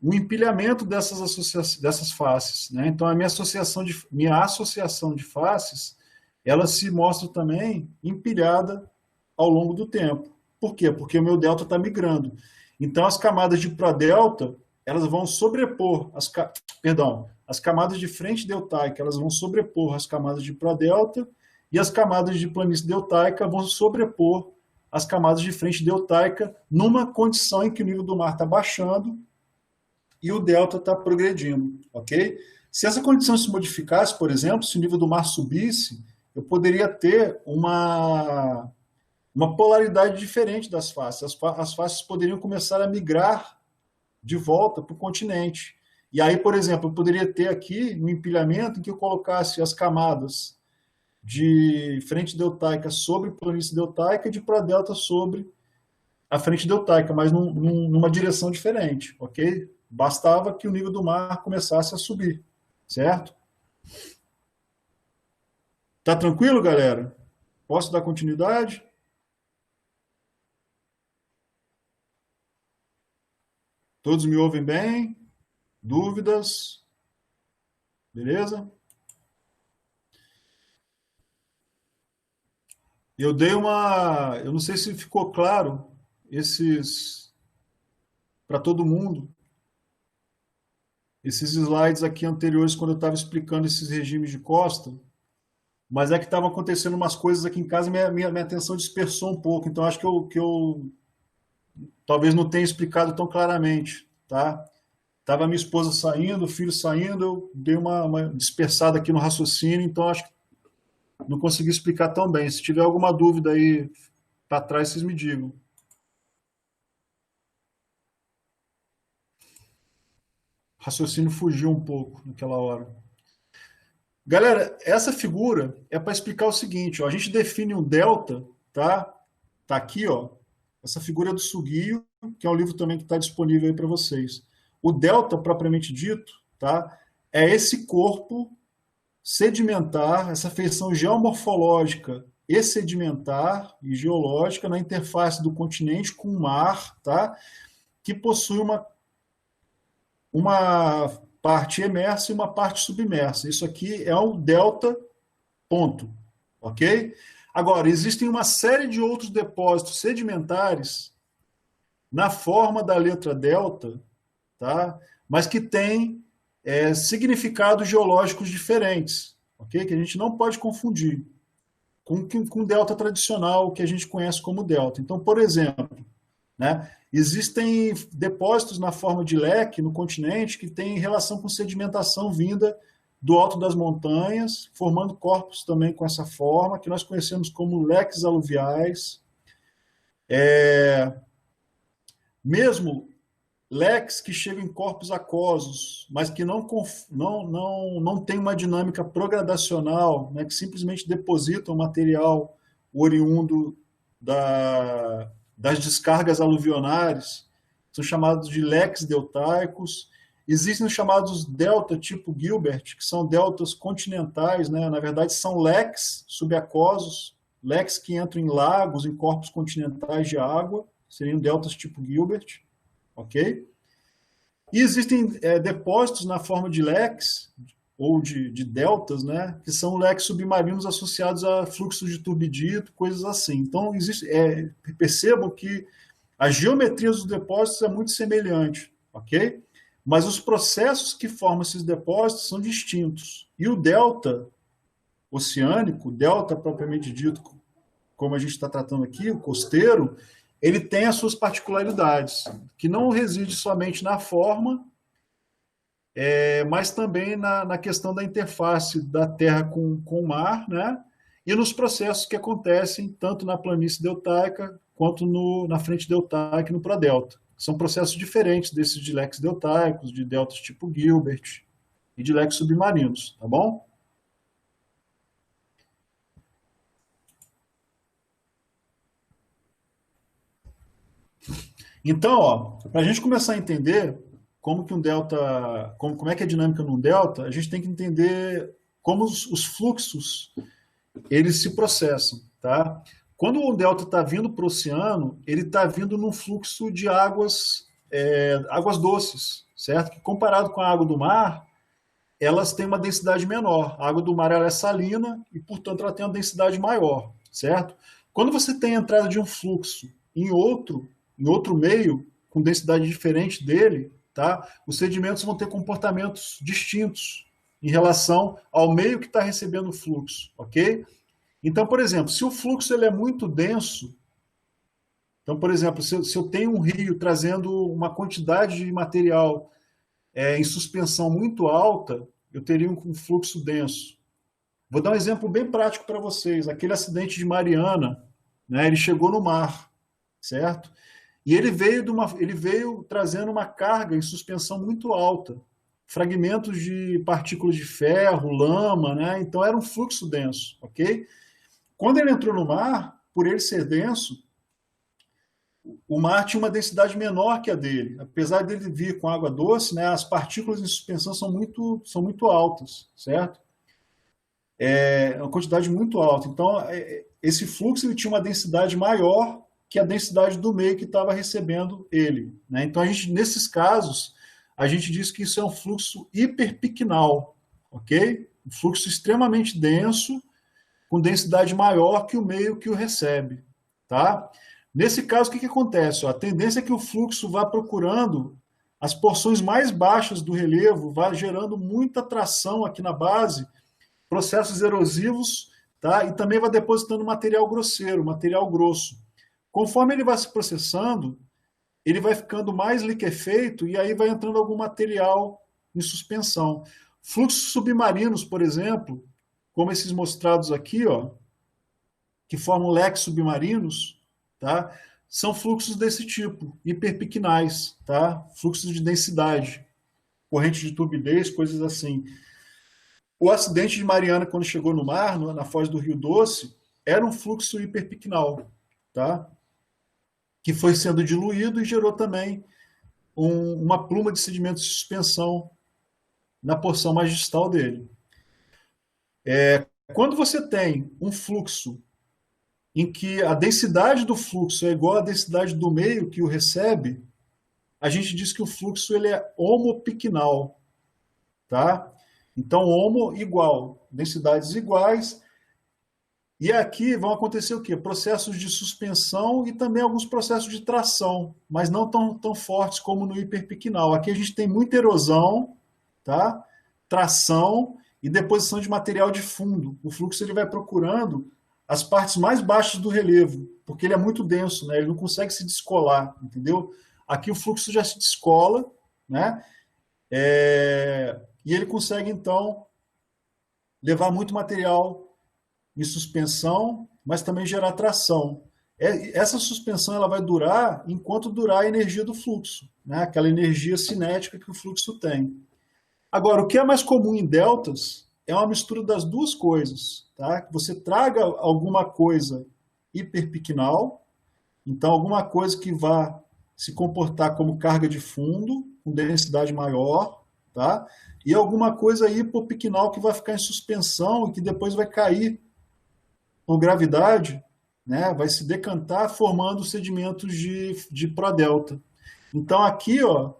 um empilhamento dessas faces. Né? Então, a minha associação de faces, ela se mostra também empilhada ao longo do tempo. Por quê? Porque o meu delta está migrando. Então, as camadas de prodelta, elas vão sobrepor, as camadas de frente deltaica, elas vão sobrepor as camadas de prodelta, e as camadas de planície deltaica vão sobrepor as camadas de frente deltaica numa condição em que o nível do mar está baixando e o delta está progredindo, ok? Se essa condição se modificasse, por exemplo, se o nível do mar subisse, eu poderia ter uma polaridade diferente das faces. As faces poderiam começar a migrar de volta para o continente. E aí, por exemplo, eu poderia ter aqui um empilhamento em que eu colocasse as camadas de frente deltaica sobre planície deltaica e de pradelta sobre a frente deltaica, mas numa direção diferente, ok? Bastava que o nível do mar começasse a subir, certo? Tá tranquilo, galera? Posso dar continuidade? Todos me ouvem bem? Dúvidas? Beleza? Eu dei uma. Eu não sei se ficou claro para todo mundo, esses slides aqui anteriores, quando eu estava explicando esses regimes de costa, mas é que estavam acontecendo umas coisas aqui em casa e minha atenção dispersou um pouco, então acho que eu talvez não tenha explicado tão claramente, tá? Tava minha esposa saindo, o filho saindo, eu dei uma dispersada aqui no raciocínio, então acho que não consegui explicar tão bem. Se tiver alguma dúvida aí para trás, vocês me digam. O raciocínio fugiu um pouco naquela hora. Galera, essa figura é para explicar o seguinte, ó, a gente define um delta, tá? Tá aqui, ó. Essa figura é do Sugio, que é um livro também que está disponível aí para vocês. O delta, propriamente dito, tá? É esse corpo sedimentar, essa feição geomorfológica e sedimentar e geológica na interface do continente com o mar, tá? Que possui uma parte emersa e uma parte submersa. Isso aqui é um delta ponto, ok? Agora, existem uma série de outros depósitos sedimentares na forma da letra delta, tá? Mas que têm significados geológicos diferentes, ok? Que a gente não pode confundir com o delta tradicional, que a gente conhece como delta. Então, por exemplo, né, existem depósitos na forma de leque no continente que têm relação com sedimentação vinda do alto das montanhas, formando corpos também com essa forma, que nós conhecemos como leques aluviais. Mesmo leques que chegam em corpos aquosos, mas que não tem uma dinâmica progradacional, né, que simplesmente depositam material oriundo das descargas aluvionares, são chamados de leques deltaicos. Existem os chamados delta tipo Gilbert, que são deltas continentais, né, na verdade são leques subaquosos, leques que entram em lagos, em corpos continentais de água, seriam deltas tipo Gilbert. Ok? E existem depósitos na forma de leques, ou de deltas, né, que são leques submarinos associados a fluxos de turbidito, coisas assim. Então, percebam que a geometria dos depósitos é muito semelhante, ok? Mas os processos que formam esses depósitos são distintos. E o delta oceânico, delta propriamente dito, como a gente está tratando aqui, o costeiro, ele tem as suas particularidades, que não reside somente na forma, mas também na questão da interface da Terra com o mar, né? E nos processos que acontecem tanto na planície deltaica quanto na frente deltaica e no prodelta. São processos diferentes desses de leques deltaicos, de deltas tipo Gilbert e de leques submarinos, tá bom? Então, para a gente começar a entender como que um delta, como é que é a dinâmica num delta, a gente tem que entender como os fluxos eles se processam, tá? Quando o delta está vindo para o oceano, ele está vindo num fluxo de águas doces, certo? Que comparado com a água do mar, elas têm uma densidade menor. A água do mar ela é salina e, portanto, ela tem uma densidade maior, certo? Quando você tem a entrada de um fluxo em outro meio, com densidade diferente dele, tá? Os sedimentos vão ter comportamentos distintos em relação ao meio que está recebendo o fluxo, ok? Então, por exemplo, se o fluxo ele é muito denso, Então, por exemplo, se eu tenho um rio trazendo uma quantidade de material em suspensão muito alta, eu teria um fluxo denso. Vou dar um exemplo bem prático para vocês. Aquele acidente de Mariana, né, ele chegou no mar, certo? E ele veio trazendo uma carga em suspensão muito alta, fragmentos de partículas de ferro, lama, né? Então era um fluxo denso, ok? Quando ele entrou no mar, por ele ser denso, o mar tinha uma densidade menor que a dele. Apesar dele vir com água doce, né, as partículas em suspensão são muito altas, certo? É uma quantidade muito alta. Então, esse fluxo ele tinha uma densidade maior que a densidade do meio que estava recebendo ele. Né? Então, nesses casos, a gente diz que isso é um fluxo hiperpicnal, ok? Um fluxo extremamente denso, com densidade maior que o meio que o recebe, tá? Nesse caso, o que acontece? A tendência é que o fluxo vá procurando as porções mais baixas do relevo, vá gerando muita tração aqui na base, processos erosivos, tá? E também vai depositando material grosseiro, material grosso. Conforme ele vai se processando, ele vai ficando mais liquefeito e aí vai entrando algum material em suspensão. Fluxos submarinos, por exemplo, como esses mostrados aqui, ó, que formam leques submarinos, tá? São fluxos desse tipo, hiperpicnais, tá? Fluxos de densidade, corrente de turbidez, coisas assim. O acidente de Mariana, quando chegou no mar, na foz do Rio Doce, era um fluxo hiperpicnal, tá? Que foi sendo diluído e gerou também uma pluma de sedimento de suspensão na porção mais distal dele. Quando você tem um fluxo em que a densidade do fluxo é igual à densidade do meio que o recebe, a gente diz que o fluxo ele é homopicnal, tá? Então, homo igual, densidades iguais. E aqui vão acontecer o quê? Processos de suspensão e também alguns processos de tração, mas não tão fortes como no hiperpicnal. Aqui a gente tem muita erosão, tá? Tração e deposição de material de fundo. O fluxo ele vai procurando as partes mais baixas do relevo, porque ele é muito denso, né? Ele não consegue se descolar, entendeu? Aqui o fluxo já se descola, né? E ele consegue, então, levar muito material em suspensão, mas também gerar tração. Essa suspensão ela vai durar enquanto durar a energia do fluxo, né? Aquela energia cinética que o fluxo tem. Agora, o que é mais comum em deltas é uma mistura das duas coisas, tá? Que você traga alguma coisa hiperpicnal, então alguma coisa que vá se comportar como carga de fundo, com densidade maior, tá? E alguma coisa hipopicnal que vai ficar em suspensão e que depois vai cair por gravidade, né? Vai se decantar formando sedimentos de prodelta. Então aqui, ó,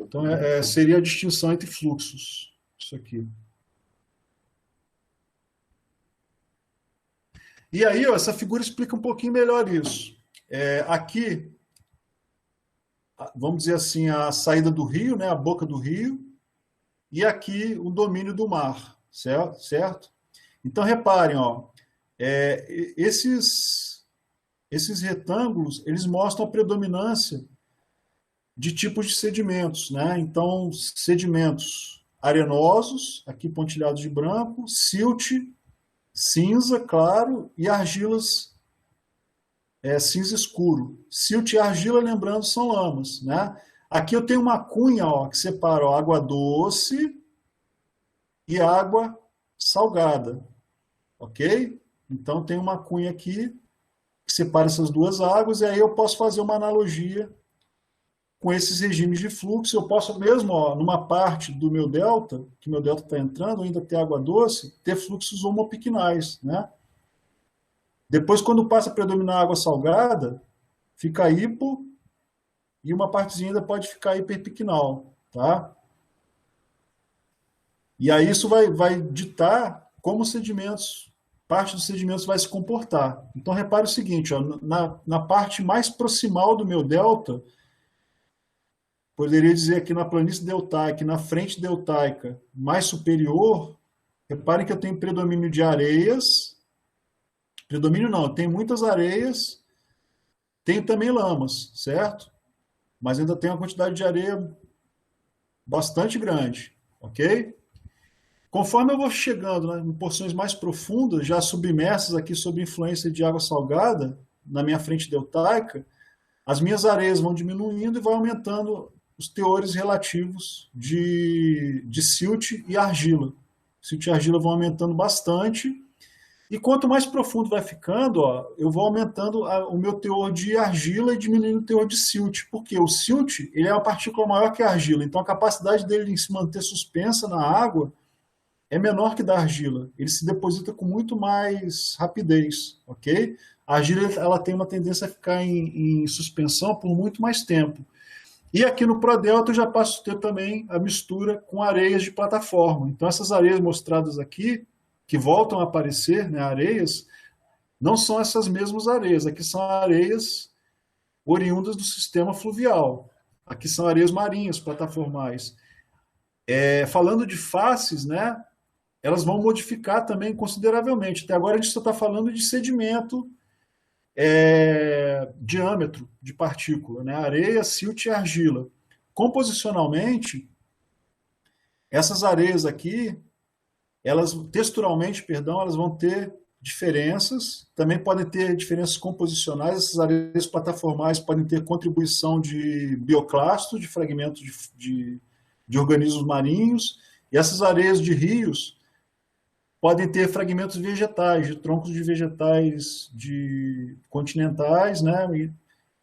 então, seria a distinção entre fluxos. Isso aqui. E aí, ó, essa figura explica um pouquinho melhor isso. Aqui, vamos dizer assim, a saída do rio, né, a boca do rio, e aqui o domínio do mar, certo? Então, reparem, ó, esses retângulos, eles mostram a predominância de tipos de sedimentos, né? Então, sedimentos arenosos, aqui pontilhados de branco, silt, cinza, claro, e argilas cinza escuro. Silt e argila, lembrando, são lamas, né? Aqui eu tenho uma cunha, ó, que separa ó, água doce e água salgada, ok? Então tem uma cunha aqui que separa essas duas águas e aí eu posso fazer uma analogia com esses regimes de fluxo. Eu posso mesmo, ó, numa parte do meu delta, que meu delta está entrando, ainda ter água doce, ter fluxos homopicnais, né? Depois, quando passa a predominar a água salgada, fica hipo e uma partezinha ainda pode ficar hiperpicnal, tá? E aí isso vai ditar como os sedimentos, parte dos sedimentos vai se comportar. Então, repare o seguinte, ó, na parte mais proximal do meu delta, poderia dizer aqui na planície deltaica, na frente deltaica mais superior, reparem que eu tenho predomínio de areias, Predomínio não, tem muitas areias, tem também lamas, certo? Mas ainda tem uma quantidade de areia bastante grande, ok? Conforme eu vou chegando, né, em porções mais profundas, já submersas aqui sob influência de água salgada, na minha frente deltaica, as minhas areias vão diminuindo e vai aumentando os teores relativos de silt e argila. Silt e argila vão aumentando bastante. E quanto mais profundo vai ficando, ó, eu vou aumentando o meu teor de argila e diminuindo o teor de silt. Porque o silt ele é uma partícula maior que a argila, então a capacidade dele em se manter suspensa na água é menor que da argila. Ele se deposita com muito mais rapidez, ok? A argila ela tem uma tendência a ficar em suspensão por muito mais tempo. E aqui no ProDelta eu já passo a ter também a mistura com areias de plataforma. Então essas areias mostradas aqui, que voltam a aparecer, né, areias, não são essas mesmas areias. Aqui são areias oriundas do sistema fluvial. Aqui são areias marinhas, plataformais. Falando de faces, né, elas vão modificar também consideravelmente. Até agora a gente só está falando de sedimento, diâmetro de partícula, né? Areia, silt e argila. Composicionalmente, essas areias aqui, elas texturalmente, perdão, elas vão ter diferenças, também podem ter diferenças composicionais. Essas areias plataformais podem ter contribuição de bioclastos, de fragmentos de organismos marinhos, e essas areias de rios podem ter fragmentos vegetais, de troncos de vegetais continentais, né,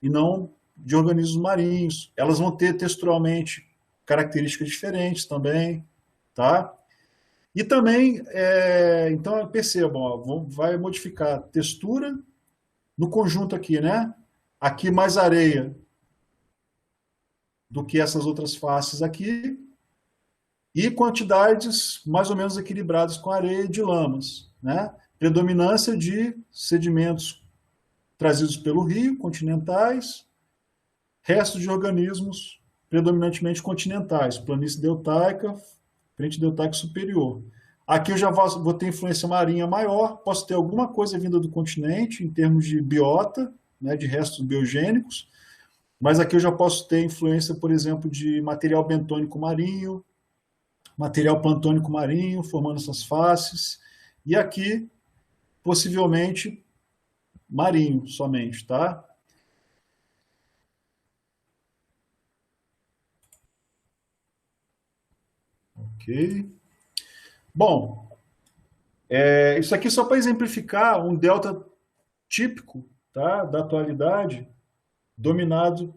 e não de organismos marinhos. Elas vão ter texturalmente características diferentes também, tá? E também, então percebam, ó, vai modificar a textura no conjunto aqui, né? Aqui mais areia do que essas outras faces aqui, e quantidades mais ou menos equilibradas com areia de lamas, né? Predominância de sedimentos trazidos pelo rio, continentais, restos de organismos predominantemente continentais, planície deltaica, frente deltaica superior. Aqui eu já vou ter influência marinha maior, posso ter alguma coisa vinda do continente, em termos de biota, né, de restos biogênicos, mas aqui eu já posso ter influência, por exemplo, de material bentônico marinho, material plantônico marinho, formando essas faces, e aqui, possivelmente, marinho somente, tá? Ok. Bom, isso aqui só para exemplificar um delta típico, tá, da atualidade, dominado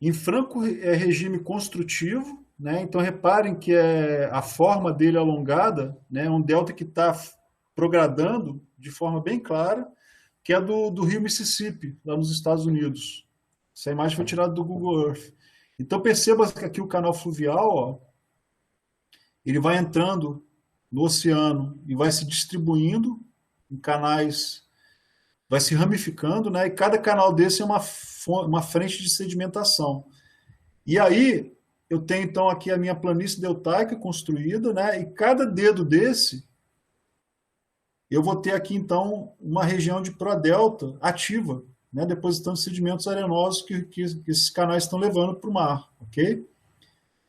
em franco regime construtivo, né? Então reparem que a forma dele alongada, né? Um delta que está progradando de forma bem clara, que é do rio Mississippi, lá nos Estados Unidos. Essa imagem foi tirada do Google Earth. Então perceba que aqui o canal fluvial, ó, ele vai entrando no oceano e vai se distribuindo em canais, vai se ramificando, né? E cada canal desse é uma frente de sedimentação. E aí eu tenho então aqui a minha planície deltaica construída, né? E cada dedo desse eu vou ter aqui então uma região de prodelta ativa, né? Depositando sedimentos arenosos que esses canais estão levando para o mar, ok?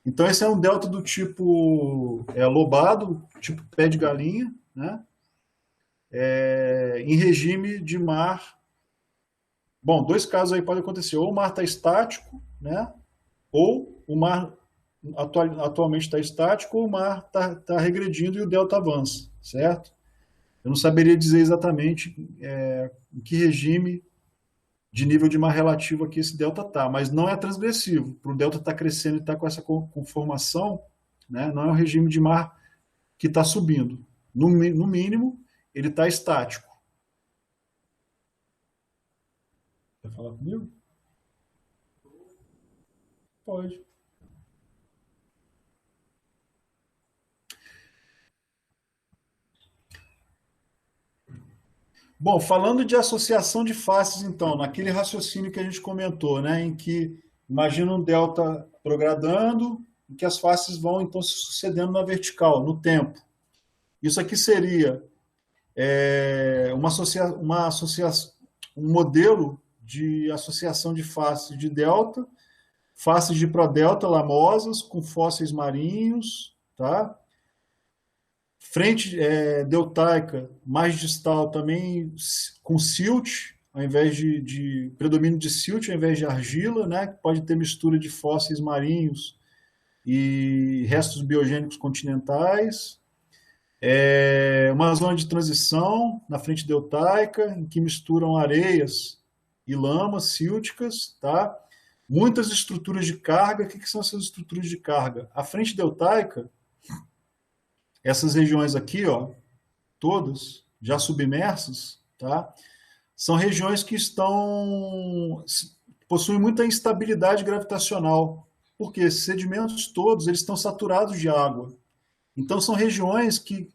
Então esse é um delta do tipo lobado, tipo pé de galinha, né? Em regime de mar. Bom, dois casos aí podem acontecer. Ou o mar está estático, né? Ou o mar atualmente está estático, ou o mar está regredindo e o delta avança, certo? Eu não saberia dizer exatamente em que regime de nível de mar relativo aqui esse delta está, mas não é transgressivo. Para o delta estar crescendo e estar com essa conformação, né? Não é um regime de mar que está subindo. No mínimo, ele está estático. Quer falar comigo? Pode. Bom, falando de associação de faces, então, naquele raciocínio que a gente comentou, né, em que imagina um delta progradando, em que as faces vão então se sucedendo na vertical, no tempo. Isso aqui seria um modelo de associação de faces de delta, faces de prodelta lamosas com fósseis marinhos, tá? Frente deltaica mais distal também com silt, ao invés de predomínio de silt ao invés de argila, né? Pode ter mistura de fósseis marinhos e restos biogênicos continentais. Uma zona de transição na frente deltaica, em que misturam areias e lamas sílticas, tá? Muitas estruturas de carga. O que são essas estruturas de carga? A frente deltaica, essas regiões aqui, ó, todas já submersas, tá? São regiões que possuem muita instabilidade gravitacional, porque esses sedimentos todos eles estão saturados de água. Então, são regiões que,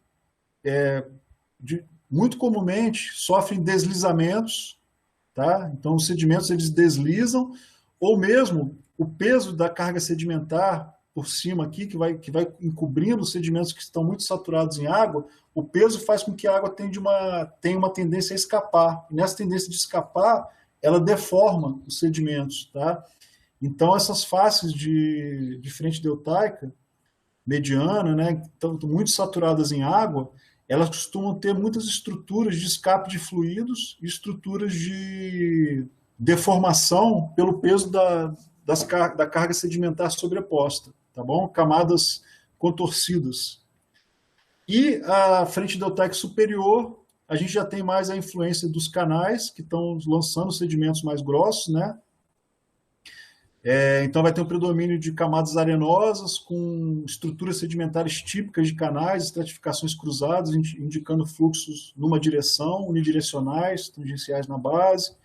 muito comumente, sofrem deslizamentos, tá? Então, os sedimentos eles deslizam, ou mesmo o peso da carga sedimentar por cima aqui, que vai encobrindo os sedimentos que estão muito saturados em água, o peso faz com que a água tenha uma tendência a escapar. E nessa tendência de escapar, ela deforma os sedimentos, tá? Então, essas faces de frente deltaica, mediana, né, estão muito saturadas em água, elas costumam ter muitas estruturas de escape de fluidos e estruturas de deformação pelo peso da carga sedimentar sobreposta, tá bom? Camadas contorcidas. E a frente deltaica superior, a gente já tem mais a influência dos canais, que estão lançando sedimentos mais grossos, né? Então vai ter um predomínio de camadas arenosas com estruturas sedimentares típicas de canais, estratificações cruzadas, indicando fluxos numa direção, unidirecionais, tangenciais na base,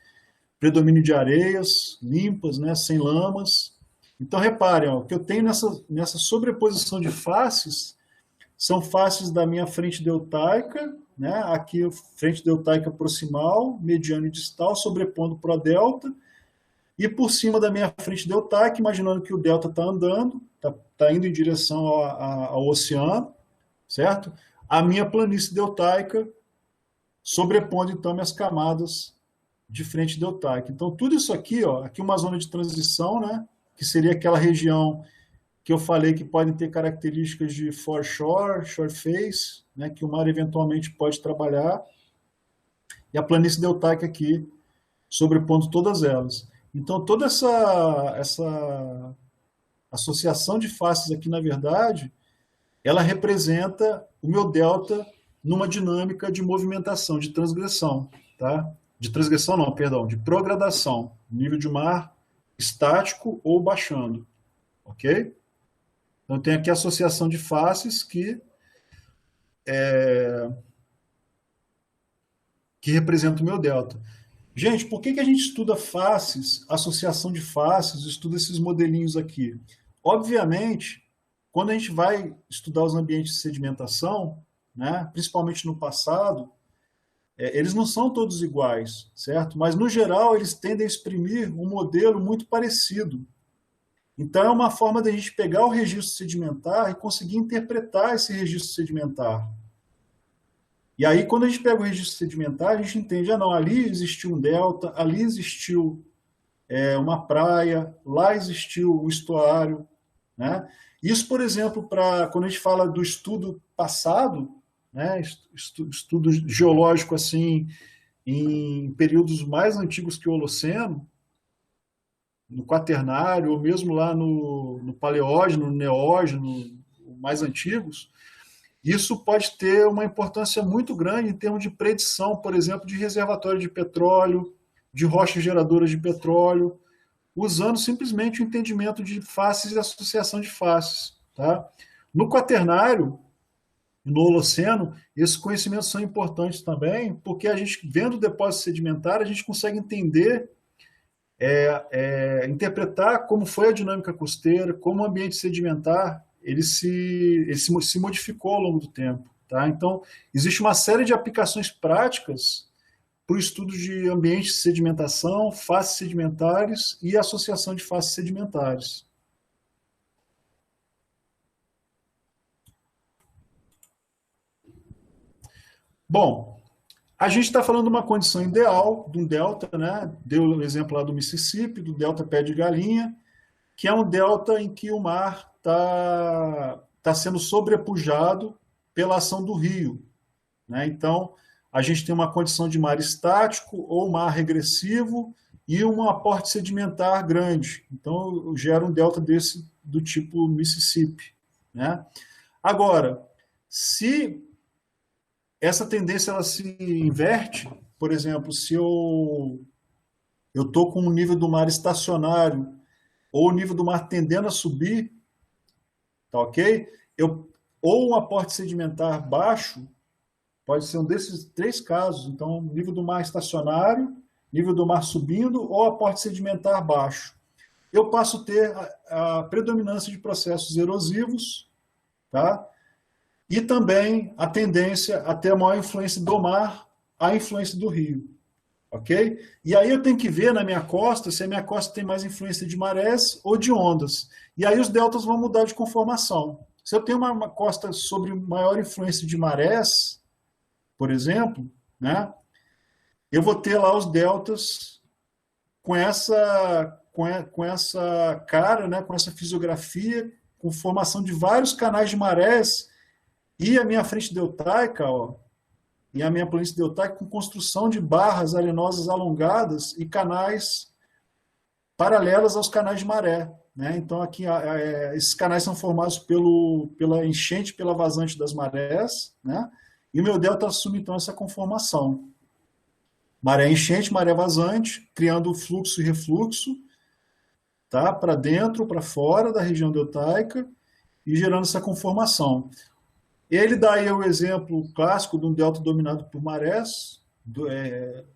predomínio de areias limpas, né, sem lamas. Então reparem, ó, o que eu tenho nessa sobreposição de faces são faces da minha frente deltaica, né, aqui frente deltaica proximal, mediana e distal, sobrepondo para a delta, e por cima da minha frente deltaica, imaginando que o delta está andando, está indo em direção ao oceano, certo? A minha planície deltaica sobrepondo, então, minhas camadas de frente deltaica. Então, tudo isso aqui, ó, aqui uma zona de transição, né? Que seria aquela região que eu falei que podem ter características de foreshore, shore face, né? Que o mar eventualmente pode trabalhar. E a planície deltaica aqui, sobrepondo todas elas. Então, toda essa associação de faces aqui, na verdade, ela representa o meu delta numa dinâmica de movimentação, de transgressão, tá? De transgressão não, perdão, de progradação, nível de mar estático ou baixando, ok? Então, tem aqui a associação de faces que representa o meu delta. Gente, por que a gente estuda faces, associação de faces, estuda esses modelinhos aqui? Obviamente, quando a gente vai estudar os ambientes de sedimentação, né, principalmente no passado, eles não são todos iguais, certo? Mas, no geral, eles tendem a exprimir um modelo muito parecido. Então, é uma forma da gente pegar o registro sedimentar e conseguir interpretar esse registro sedimentar. E aí, quando a gente pega o registro sedimentar, a gente entende, não, ali existiu um delta, ali existiu uma praia, lá existiu um estuário, né? Isso, por exemplo, quando a gente fala do estudo passado, né, estudo geológico assim, em períodos mais antigos que o Holoceno, no Quaternário, ou mesmo lá no Paleógeno, no Neógeno, mais antigos, isso pode ter uma importância muito grande em termos de predição, por exemplo, de reservatório de petróleo, de rochas geradoras de petróleo, usando simplesmente o entendimento de faces e associação de faces. Tá? No Quaternário, no Holoceno, esses conhecimentos são importantes também, porque a gente, vendo o depósito sedimentar, a gente consegue entender, interpretar como foi a dinâmica costeira, como o ambiente sedimentar ele se modificou ao longo do tempo. Tá? Então, existe uma série de aplicações práticas para o estudo de ambientes de sedimentação, faces sedimentares e associação de faces sedimentares. Bom, a gente está falando de uma condição ideal, de um delta, né? Deu o exemplo lá do Mississippi, do delta pé de galinha, que é um delta em que o mar tá sendo sobrepujado pela ação do rio, né? Então, a gente tem uma condição de mar estático ou mar regressivo e um aporte sedimentar grande. Então, gera um delta desse do tipo Mississippi, né? Agora, se essa tendência ela se inverte, por exemplo, se eu estou com um nível do mar estacionário ou o nível do mar tendendo a subir, tá ok? Ou um aporte sedimentar baixo, pode ser um desses três casos. Então, nível do mar estacionário, nível do mar subindo ou aporte sedimentar baixo. Eu passo a ter a predominância de processos erosivos, tá? E também a tendência a ter a maior influência do mar à influência do rio, ok? E aí eu tenho que ver na minha costa se a minha costa tem mais influência de marés ou de ondas. E aí os deltas vão mudar de conformação. Se eu tenho uma costa sobre maior influência de marés, por exemplo, né, eu vou ter lá os deltas com essa cara, né, com essa fisiografia, com formação de vários canais de marés e a minha frente deltaica, ó, e a minha planície deltaica com construção de barras arenosas alongadas e canais paralelas aos canais de maré, né? Então aqui esses canais são formados pela enchente, pela vazante das marés, né? E o meu delta assume então essa conformação. Maré enchente, maré vazante, criando fluxo e refluxo, tá? Para dentro, para fora da região deltaica e gerando essa conformação. Ele dá aí o exemplo clássico de um delta dominado por marés,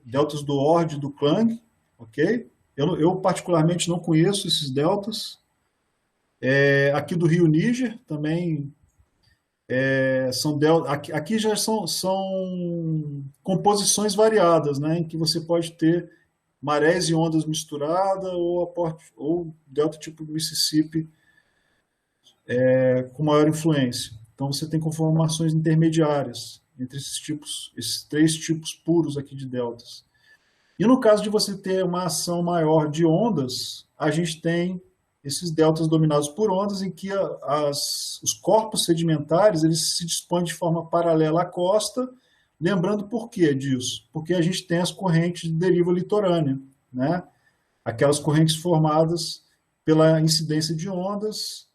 deltas do Ord e do Klang, ok? Eu particularmente não conheço esses deltas. Aqui do Rio Níger também são deltas. Aqui já são composições variadas, né? Em que você pode ter marés e ondas misturadas ou delta tipo do Mississippi com maior influência. Então você tem conformações intermediárias entre esses três tipos puros aqui de deltas. E no caso de você ter uma ação maior de ondas, a gente tem esses deltas dominados por ondas em que os corpos sedimentares eles se dispõem de forma paralela à costa, lembrando por quê disso? Porque a gente tem as correntes de deriva litorânea, né? Aquelas correntes formadas pela incidência de ondas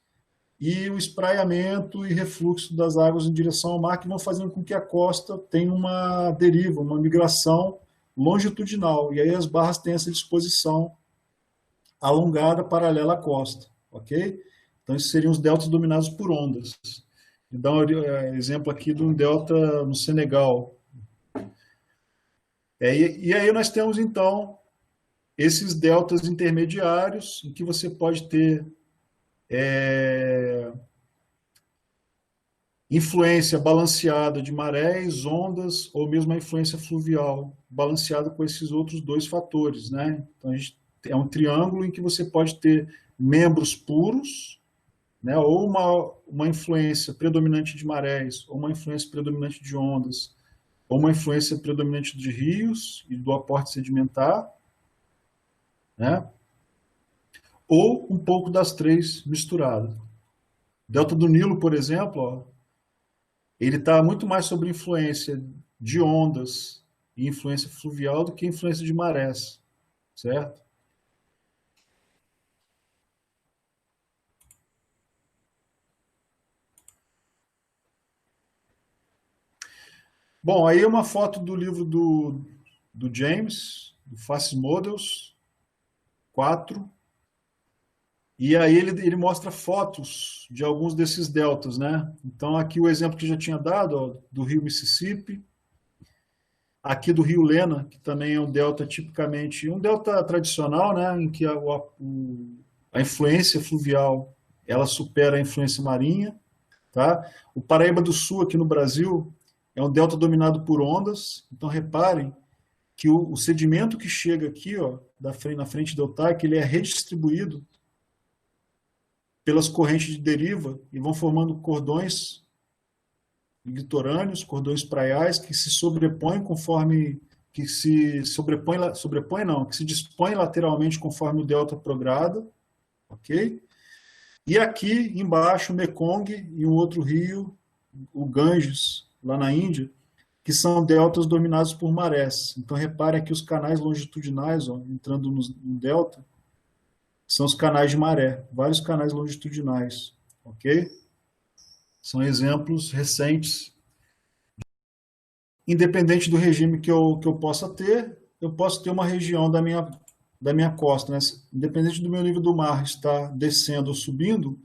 e o espraiamento e refluxo das águas em direção ao mar, que vão fazendo com que a costa tenha uma deriva, uma migração longitudinal. E aí as barras têm essa disposição alongada, paralela à costa, ok? Então, esses seriam os deltas dominados por ondas. Então, exemplo aqui de um delta no Senegal. E aí nós temos, então, esses deltas intermediários, em que você pode ter influência balanceada de marés, ondas, ou mesmo a influência fluvial, balanceada com esses outros dois fatores, né? Então, é um triângulo em que você pode ter membros puros, né? Ou uma influência predominante de marés, ou uma influência predominante de ondas, ou uma influência predominante de rios e do aporte sedimentar, né? Ou um pouco das três misturadas. Delta do Nilo, por exemplo, ó, ele está muito mais sobre influência de ondas e influência fluvial do que influência de marés, certo? Bom, aí é uma foto do livro do James, do Fast Models 4, e aí ele mostra fotos de alguns desses deltas, né? Então aqui o exemplo que eu já tinha dado, ó, do rio Mississippi, aqui do rio Lena, que também é um delta tipicamente, um delta tradicional, né? Em que a influência fluvial ela supera a influência marinha, tá? O Paraíba do Sul aqui no Brasil é um delta dominado por ondas, então reparem que o sedimento que chega aqui, ó, na frente deltaica, ele é redistribuído pelas correntes de deriva e vão formando cordões litorâneos, cordões praiais que se sobrepõem conforme que se sobrepõe não, que se dispõe lateralmente conforme o delta prograda, ok? E aqui embaixo o Mekong e um outro rio, o Ganges, lá na Índia, que são deltas dominados por marés. Então repare aqui os canais longitudinais, ó, entrando no delta, são os canais de maré, vários canais longitudinais, ok? São exemplos recentes. Independente do regime que eu possa ter, eu posso ter uma região da minha costa, né? Independente do meu nível do mar estar descendo ou subindo,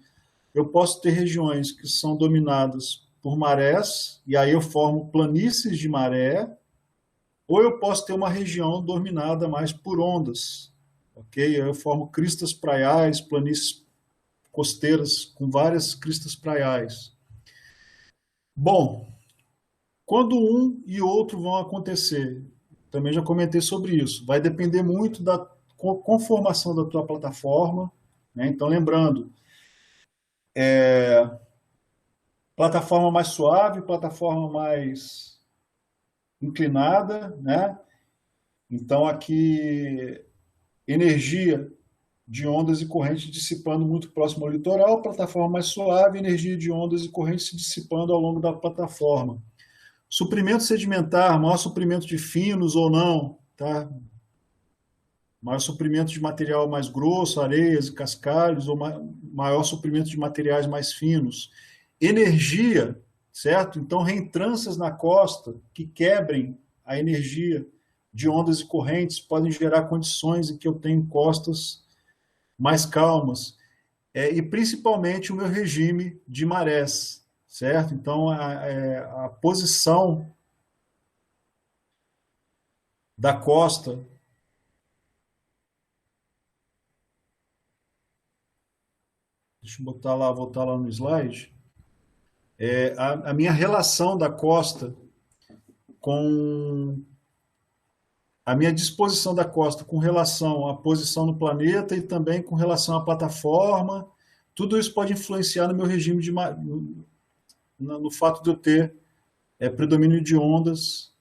eu posso ter regiões que são dominadas por marés, e aí eu formo planícies de maré, ou eu posso ter uma região dominada mais por ondas, ok? Eu formo cristas praiais, planícies costeiras com várias cristas praiais. Bom, quando um e outro vão acontecer, também já comentei sobre isso, vai depender muito da conformação da tua plataforma, né? Então, lembrando, plataforma mais suave, plataforma mais inclinada, né? Então, aqui, energia de ondas e correntes dissipando muito próximo ao litoral, plataforma mais suave, energia de ondas e correntes se dissipando ao longo da plataforma. Suprimento sedimentar, maior suprimento de finos ou não, tá? Maior suprimento de material mais grosso, areias e cascalhos, ou maior suprimento de materiais mais finos. Energia, certo? Então, reentrâncias na costa que quebrem a energia de ondas e correntes podem gerar condições em que eu tenho costas mais calmas. E principalmente o meu regime de marés, certo? Então, a posição da costa, deixa eu voltar lá no slide, a minha relação da costa com a minha disposição da costa com relação à posição no planeta e também com relação à plataforma, tudo isso pode influenciar no meu regime no fato de eu ter predomínio de ondas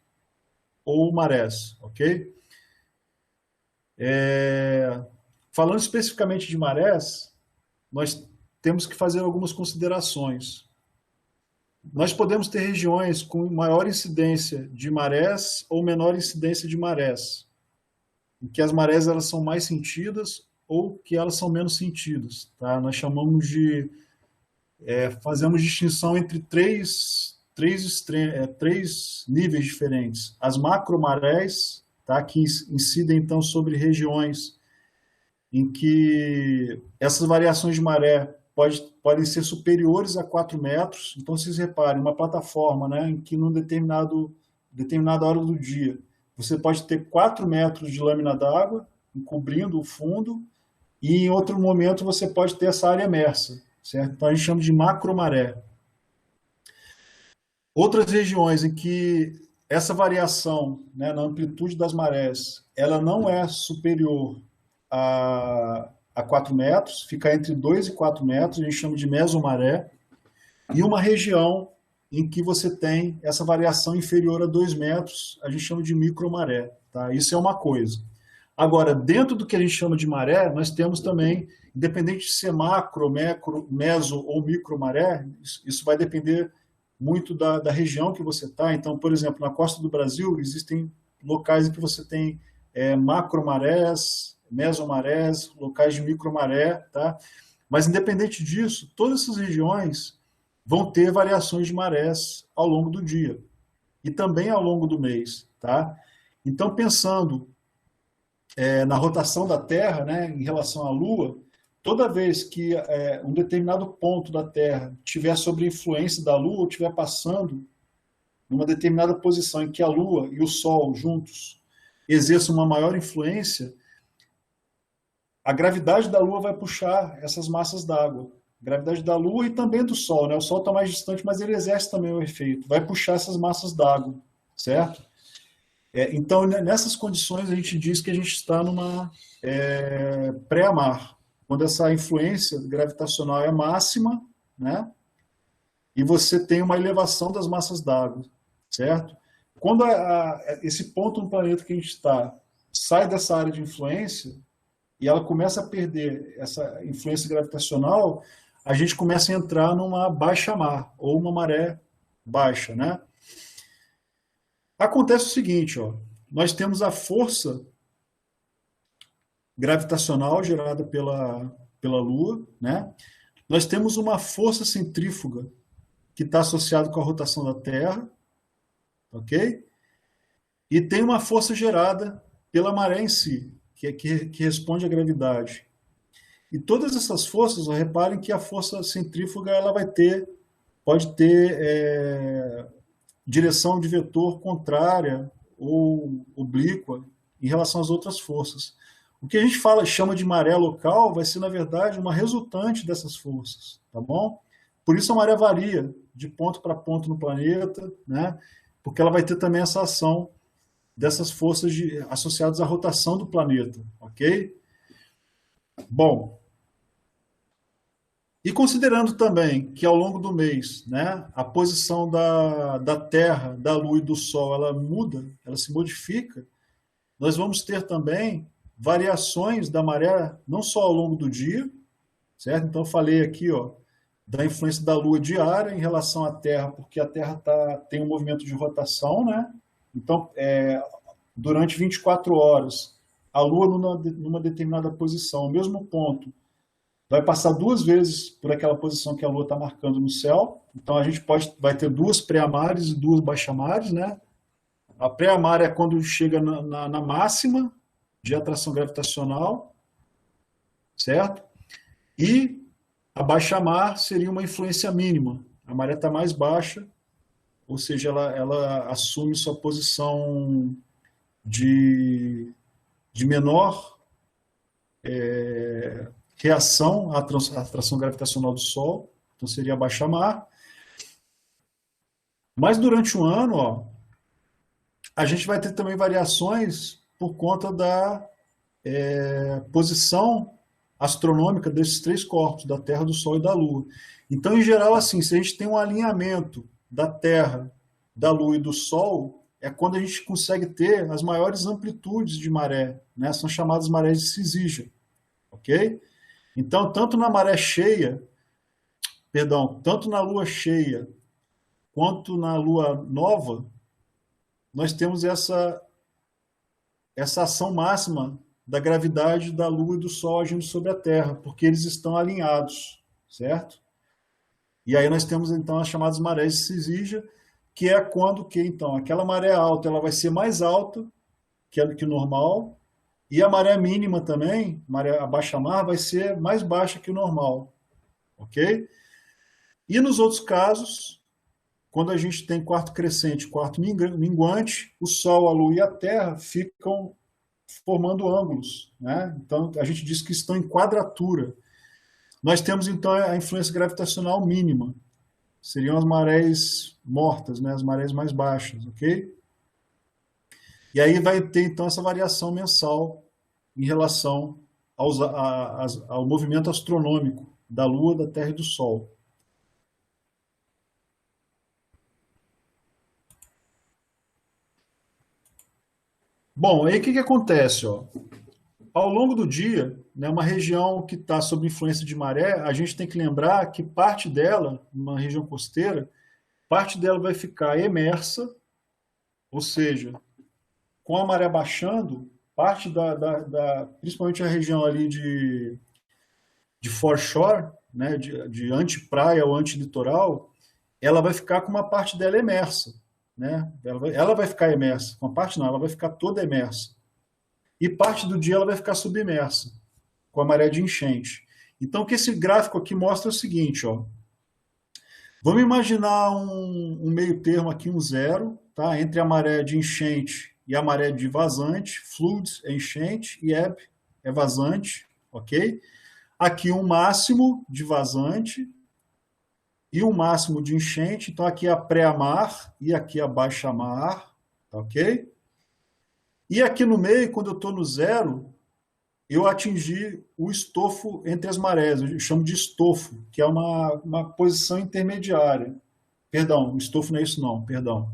ou marés, ok? Falando especificamente de marés, nós temos que fazer algumas considerações. Nós podemos ter regiões com maior incidência de marés ou menor incidência de marés, em que as marés elas são mais sentidas ou que elas são menos sentidas. Tá? Nós chamamos fazemos distinção entre três níveis diferentes. As macromarés, tá? Que incidem então sobre regiões em que essas variações de maré podem ser superiores a 4 metros. Então, vocês reparem, uma plataforma, né, em que num determinada hora do dia, você pode ter 4 metros de lâmina d'água encobrindo o fundo, e em outro momento você pode ter essa área emersa, certo? Então, a gente chama de macromaré. Outras regiões em que essa variação, né, na amplitude das marés, ela não é superior a 4 metros, fica entre 2 e 4 metros, a gente chama de mesomaré, e uma região em que você tem essa variação inferior a 2 metros, a gente chama de micromaré. Tá? Isso é uma coisa. Agora, dentro do que a gente chama de maré, nós temos também, independente de ser macro, meso ou micromaré, isso vai depender muito da região que você está. Então, por exemplo, na costa do Brasil, existem locais em que você tem macromarés, mesomarés, locais de micromaré, tá? Mas, independente disso, todas essas regiões vão ter variações de marés ao longo do dia e também ao longo do mês, tá? Então, pensando na rotação da Terra, né, em relação à Lua, toda vez que um determinado ponto da Terra estiver sob influência da Lua, ou estiver passando numa determinada posição em que a Lua e o Sol juntos exerçam uma maior influência, a gravidade da Lua vai puxar essas massas d'água. Gravidade da Lua e também do Sol, né? O Sol está mais distante, mas ele exerce também o efeito. Vai puxar essas massas d'água, certo? Então, nessas condições, a gente diz que a gente está numa pré-mar, quando essa influência gravitacional é máxima, né? e você tem uma elevação das massas d'água, certo? Quando esse ponto no planeta que a gente está sai dessa área de influência e ela começa a perder essa influência gravitacional, a gente começa a entrar numa baixa-mar, ou uma maré baixa, né? Acontece o seguinte, ó, nós temos a força gravitacional gerada pela Lua, né? Nós temos uma força centrífuga que está associada com a rotação da Terra, ok? E tem uma força gerada pela maré em si, que responde à gravidade. E todas essas forças, reparem que a força centrífuga ela pode ter direção de vetor contrária ou oblíqua em relação às outras forças. O que a gente chama de maré local vai ser, na verdade, uma resultante dessas forças, tá bom? Por isso a maré varia de ponto para ponto no planeta, né? Porque ela vai ter também essa ação dessas forças associadas à rotação do planeta, ok? Bom, e considerando também que ao longo do mês, né, a posição da Terra, da Lua e do Sol, ela muda, ela se modifica, nós vamos ter também variações da maré, não só ao longo do dia, certo? Então eu falei aqui, ó, da influência da Lua diária em relação à Terra, porque a Terra tem um movimento de rotação, né? Então, durante 24 horas, a Lua numa determinada posição, o mesmo ponto, vai passar 2 vezes por aquela posição que a Lua está marcando no céu. Então a gente vai ter 2 pré-amares e 2 baixa-mares, né? A pré-amar é quando chega na máxima de atração gravitacional, certo? E a baixa-mar seria uma influência mínima. A maré está mais baixa, ou seja, ela assume sua posição de menor reação à atração gravitacional do Sol, então seria a baixa-mar. Mas durante o ano, ó, a gente vai ter também variações por conta da posição astronômica desses 3 corpos, da Terra, do Sol e da Lua. Então, em geral, assim, se a gente tem um alinhamento da Terra, da Lua e do Sol, é quando a gente consegue ter as maiores amplitudes de maré, né? São chamadas marés de Syzygia, ok? Então, tanto na maré cheia, tanto na Lua cheia quanto na Lua nova, nós temos essa ação máxima da gravidade da Lua e do Sol agindo sobre a Terra, porque eles estão alinhados, certo? E aí nós temos, então, as chamadas marés de Syzygia, que é quando então, aquela maré alta ela vai ser mais alta que o normal, e a maré mínima também, a baixa-mar, vai ser mais baixa que o normal, ok? E nos outros casos, quando a gente tem quarto crescente, quarto minguante, o Sol, a Lua e a Terra ficam formando ângulos, né? Então, a gente diz que estão em quadratura. Nós temos, então, a influência gravitacional mínima. Seriam as marés mortas, né? As marés mais baixas, ok? E aí vai ter, então, essa variação mensal em relação ao movimento astronômico da Lua, da Terra e do Sol. Bom, aí o que acontece? Ó? Ao longo do dia, né, uma região que está sob influência de maré, a gente tem que lembrar que parte dela, uma região costeira, parte dela vai ficar emersa, ou seja, com a maré baixando, parte principalmente a região ali de foreshore, né, de anti-praia ou anti-litoral, ela vai ficar com uma parte dela emersa. Né? Ela vai ficar emersa, uma parte não, ela vai ficar toda emersa. E parte do dia ela vai ficar submersa, com a maré de enchente. Então, o que esse gráfico aqui mostra é o seguinte, ó. Vamos imaginar um meio termo aqui, um zero, tá? Entre a maré de enchente e a maré de vazante. Flood é enchente e ebb é vazante, ok? Aqui um máximo de vazante e um máximo de enchente. Então, aqui é a pré-mar e aqui a baixa-mar, tá ok? E aqui no meio, quando eu estou no zero, eu atingi o estofo entre as marés, eu chamo de estofo, que é uma posição intermediária. Perdão, o estofo não é isso não, perdão.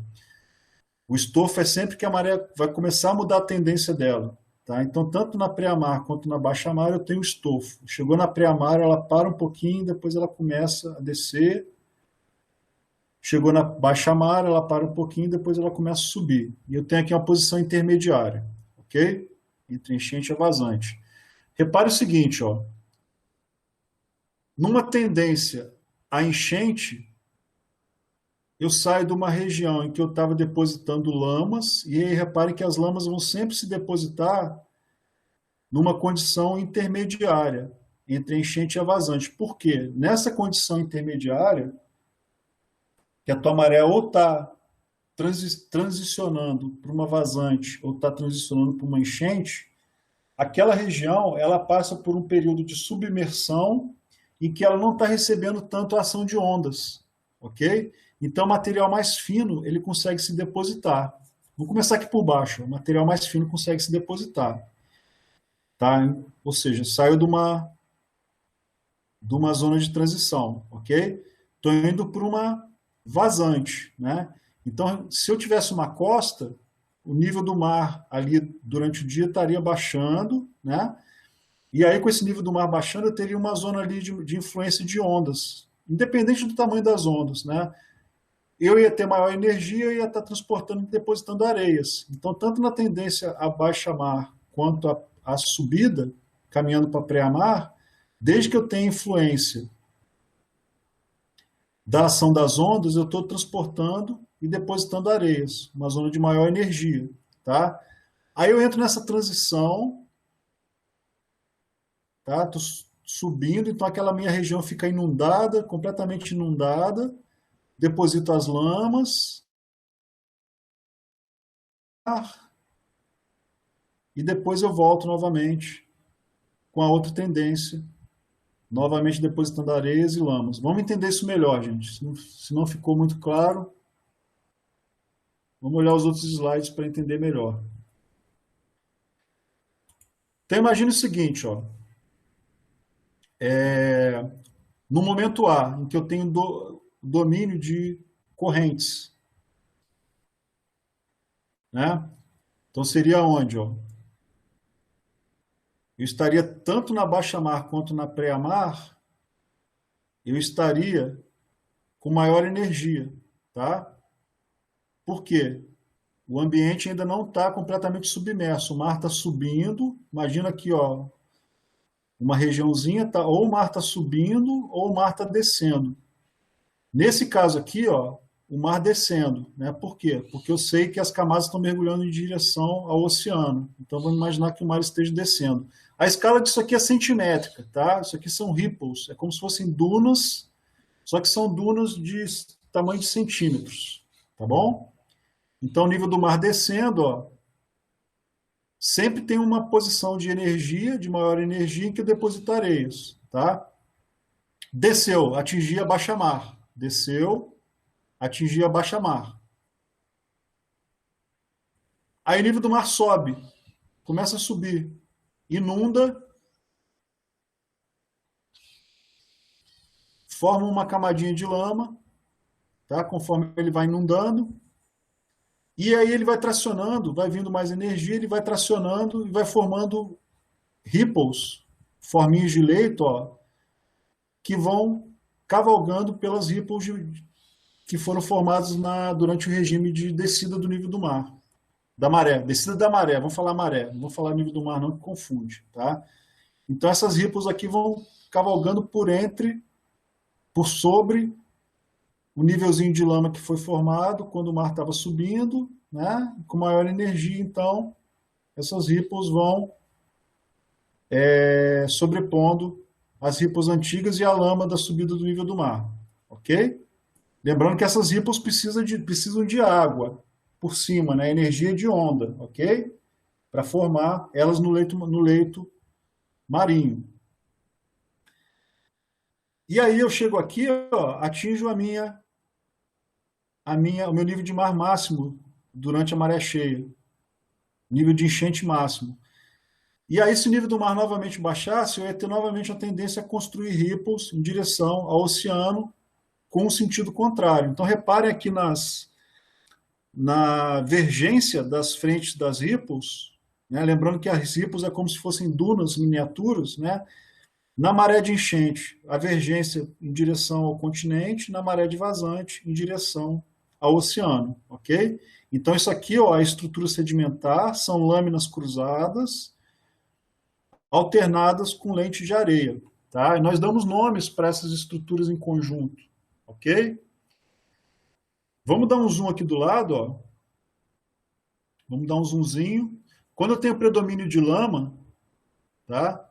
O estofo é sempre que a maré vai começar a mudar a tendência dela. Tá? Então, tanto na pré-mar quanto na baixa-mar, eu tenho estofo. Chegou na pré-mar, ela para um pouquinho, depois ela começa a descer. Chegou na baixa-mar, ela para um pouquinho, depois ela começa a subir. E eu tenho aqui uma posição intermediária, ok? Entre enchente e vazante. Repare o seguinte, ó. Numa tendência à enchente, eu saio de uma região em que eu estava depositando lamas, e aí repare que as lamas vão sempre se depositar numa condição intermediária entre a enchente e a vazante. Por quê? Nessa condição intermediária, que a tua maré ou está transicionando para uma vazante ou está transicionando para uma enchente, aquela região ela passa por um período de submersão em que ela não está recebendo tanto a ação de ondas, ok? Então, o material mais fino ele consegue se depositar. Vou começar aqui por baixo. O material mais fino consegue se depositar, tá? Ou seja, saio de uma zona de transição, ok? Estou indo para uma vazante, né? Então, se eu tivesse uma costa, o nível do mar ali durante o dia estaria baixando, né? E aí, com esse nível do mar baixando, eu teria uma zona ali de influência de ondas, independente do tamanho das ondas, né? Eu ia ter maior energia e ia estar transportando e depositando areias. Então, tanto na tendência a baixa mar quanto a subida, caminhando para pré-mar, desde que eu tenha influência da ação das ondas, eu estou transportando e depositando areias, uma zona de maior energia, tá? Aí eu entro nessa transição, tá? Estou subindo, então aquela minha região fica inundada, completamente inundada, deposito as lamas e depois eu volto novamente com a outra tendência, novamente depositando areias e lamas. Vamos entender isso melhor, gente. Se não ficou muito claro, vamos olhar os outros slides para entender melhor. Então imagine o seguinte, ó. No momento A, em que eu tenho domínio de correntes, né? Então seria onde, ó? Eu estaria tanto na baixa-mar quanto na pré-mar, eu estaria com maior energia, tá? Por quê? O ambiente ainda não está completamente submerso. O mar está subindo. Imagina aqui, ó, uma regiãozinha, tá, ou o mar está subindo ou o mar está descendo. Nesse caso aqui, ó, o mar descendo, né? Por quê? Porque eu sei que as camadas estão mergulhando em direção ao oceano. Então vamos imaginar que o mar esteja descendo. A escala disso aqui é centimétrica, tá? Isso aqui são ripples, é como se fossem dunas, só que são dunas de tamanho de centímetros, tá bom? Então o nível do mar descendo, ó, sempre tem uma posição de energia, de maior energia, em que eu deposito areias, tá? Desceu, atingi a baixa-mar. Desceu, atingir a baixa-mar. Aí o nível do mar sobe, começa a subir, inunda, forma uma camadinha de lama, tá? Conforme ele vai inundando, e aí ele vai tracionando, vai vindo mais energia, ele vai tracionando e vai formando ripples, forminhas de leito, ó, que vão cavalgando pelas ripples que foram formadas durante o regime de descida do nível do mar. Da maré, descida da maré, vamos falar maré, não vou falar nível do mar não, que confunde, tá? Então essas ripples aqui vão cavalgando por sobre o nívelzinho de lama que foi formado quando o mar estava subindo, né? Com maior energia, então essas ripples vão sobrepondo as ripples antigas e a lama da subida do nível do mar, ok? Lembrando que essas ripples precisam de água por cima, né? Energia de onda, ok? Para formar elas no leito marinho. E aí eu chego aqui, ó, atinjo o meu nível de mar máximo durante a maré cheia, nível de enchente máximo. E aí, se o nível do mar novamente baixasse, eu ia ter novamente a tendência a construir ripples em direção ao oceano com um sentido contrário. Então, reparem aqui na vergência das frentes das ripples, né? Lembrando que as ripples é como se fossem dunas miniaturas, né? Na maré de enchente, a vergência em direção ao continente, na maré de vazante, em direção ao oceano, ok? Então, isso aqui, ó, a estrutura sedimentar, são lâminas cruzadas, alternadas com lente de areia, tá? E nós damos nomes para essas estruturas em conjunto, ok? Vamos dar um zoom aqui do lado, ó. Vamos dar um zoomzinho. Quando eu tenho predomínio de lama, tá?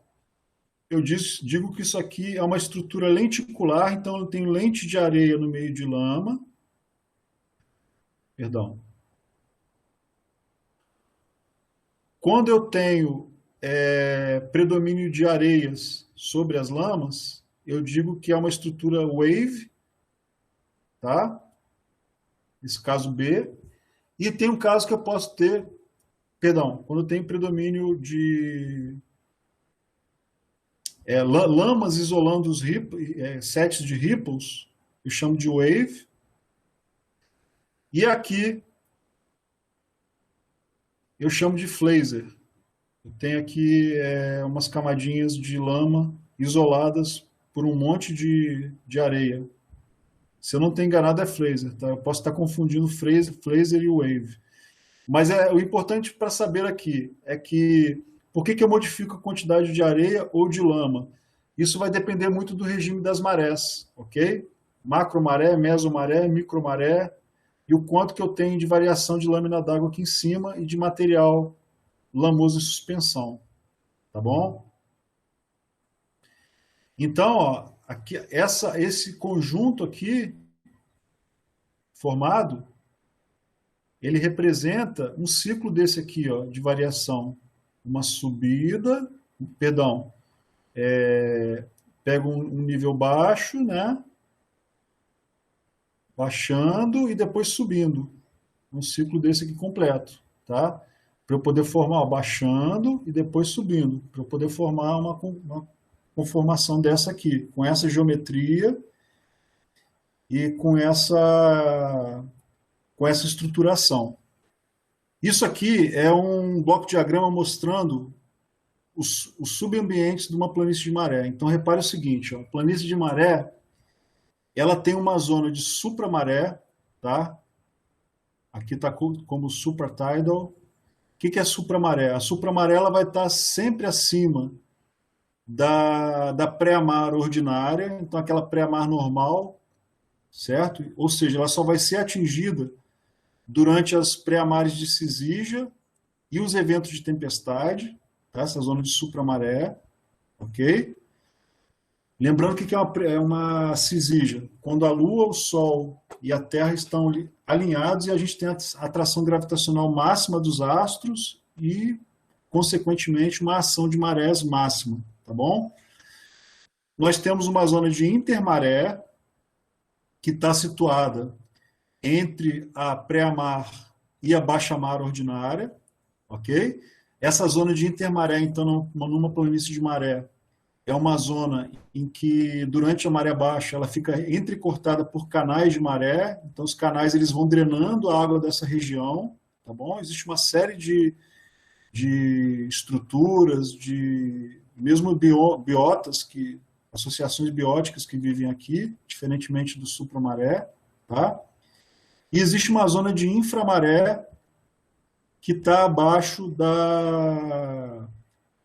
Eu digo que isso aqui é uma estrutura lenticular, então eu tenho lente de areia no meio de lama. Perdão. Quando eu tenho predomínio de areias sobre as lamas, eu digo que é uma estrutura wave, tá? Esse caso B. E tem um caso que eu posso ter, perdão, quando eu tenho predomínio de lamas isolando os sets de ripples, eu chamo de wave. E aqui eu chamo de flazer. Eu tenho aqui umas camadinhas de lama isoladas por um monte de areia. Se eu não estou enganado, é flazer. Tá? Eu posso estar confundindo flazer e wave. Mas o importante para saber aqui é que por que eu modifico a quantidade de areia ou de lama? Isso vai depender muito do regime das marés, ok? Macromaré, mesomaré, micromaré, e o quanto que eu tenho de variação de lâmina d'água aqui em cima e de material lamoso em suspensão, tá bom? Então, ó, aqui, esse conjunto aqui formado, ele representa um ciclo desse aqui, ó, de variação. Uma subida, perdão, pega um nível baixo, né? Baixando e depois subindo. Um ciclo desse aqui completo, tá? Para eu poder formar, ó, baixando e depois subindo, para eu poder formar uma conformação dessa aqui, com essa geometria e com essa estruturação. Isso aqui é um bloco de diagrama mostrando os subambientes de uma planície de maré. Então, repare o seguinte, ó, a planície de maré, ela tem uma zona de supramaré, tá? Aqui está como supratidal. O que é supramaré? A supramaré ela vai estar sempre acima da pré-mar ordinária, então aquela pré-mar normal, certo? Ou seja, ela só vai ser atingida durante as pré-mares de cisígia e os eventos de tempestade, tá? Essa zona de supramaré, ok? Lembrando que é uma cisígia, quando a Lua, o Sol e a Terra estão alinhados e a gente tem a atração gravitacional máxima dos astros e, consequentemente, uma ação de marés máxima, tá bom? Nós temos uma zona de intermaré que está situada entre a pré-mar e a baixa-mar ordinária, ok? Essa zona de intermaré, então, numa planície de maré, é uma zona em que, durante a maré baixa, ela fica entrecortada por canais de maré, então os canais eles vão drenando a água dessa região, tá bom? Existe uma série de estruturas, mesmo biotas, associações bióticas que vivem aqui, diferentemente do supramaré, tá? E existe uma zona de inframaré que está abaixo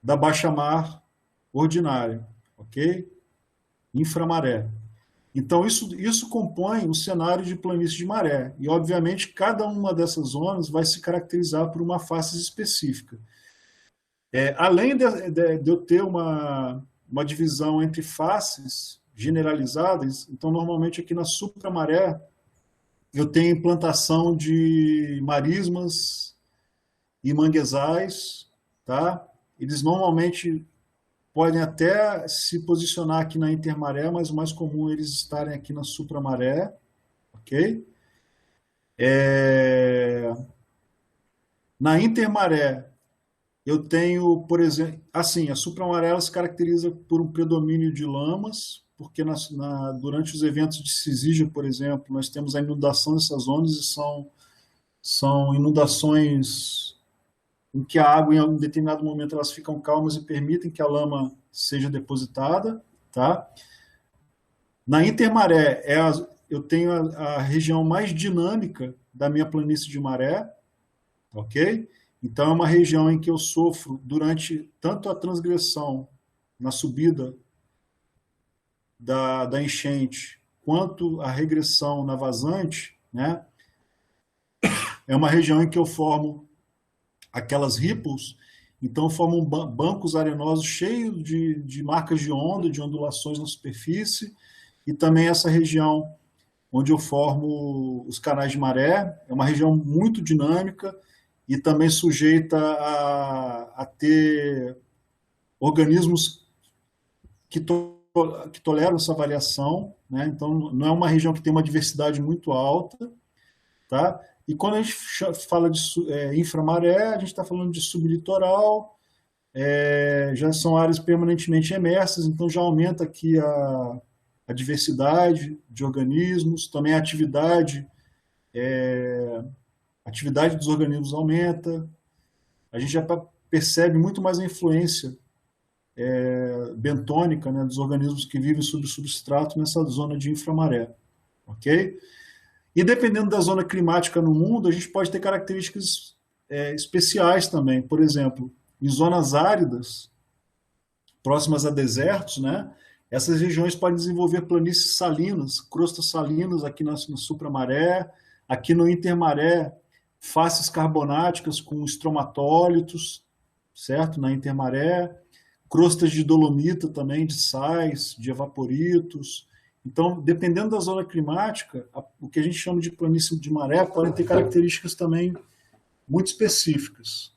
da baixa-mar ordinária, ok? Inframaré. Então, isso compõe o cenário de planície de maré. E, obviamente, cada uma dessas zonas vai se caracterizar por uma face específica. Além de eu ter uma divisão entre faces generalizadas, então, normalmente, aqui na supramaré, eu tenho implantação de marismas e manguezais, tá? Eles normalmente podem até se posicionar aqui na intermaré, mas o mais comum é eles estarem aqui na supramaré, ok? Na intermaré, Eu tenho, por exemplo, assim, a supramarela se caracteriza por um predomínio de lamas, porque durante os eventos de Cisígia, por exemplo, nós temos a inundação dessas zonas e são inundações em que a água, em um determinado momento, elas ficam calmas e permitem que a lama seja depositada, tá? Na intermaré, eu tenho a região mais dinâmica da minha planície de maré, ok? Então, é uma região em que eu sofro durante tanto a transgressão na subida da enchente, quanto a regressão na vazante, né? É uma região em que eu formo aquelas ripples, então formam bancos arenosos cheios de marcas de onda, de ondulações na superfície, e também essa região onde eu formo os canais de maré, é uma região muito dinâmica e também sujeita a ter organismos que toleram essa variação, né? Então não é uma região que tem uma diversidade muito alta, tá? E quando a gente fala de inframaré, a gente está falando de sublitoral, já são áreas permanentemente emersas, então já aumenta aqui a diversidade de organismos, também a atividade dos organismos aumenta, a gente já percebe muito mais a influência bentônica, né, dos organismos que vivem sob o substrato nessa zona de inframaré, ok? E dependendo da zona climática no mundo, a gente pode ter características especiais também. Por exemplo, em zonas áridas, próximas a desertos, né, essas regiões podem desenvolver planícies salinas, crostas salinas aqui na supramaré, aqui no intermaré, faces carbonáticas com estromatólitos, certo? Na intermaré, crostas de dolomita também, de sais, de evaporitos. Então, dependendo da zona climática, o que a gente chama de planície de maré podem ter características também muito específicas.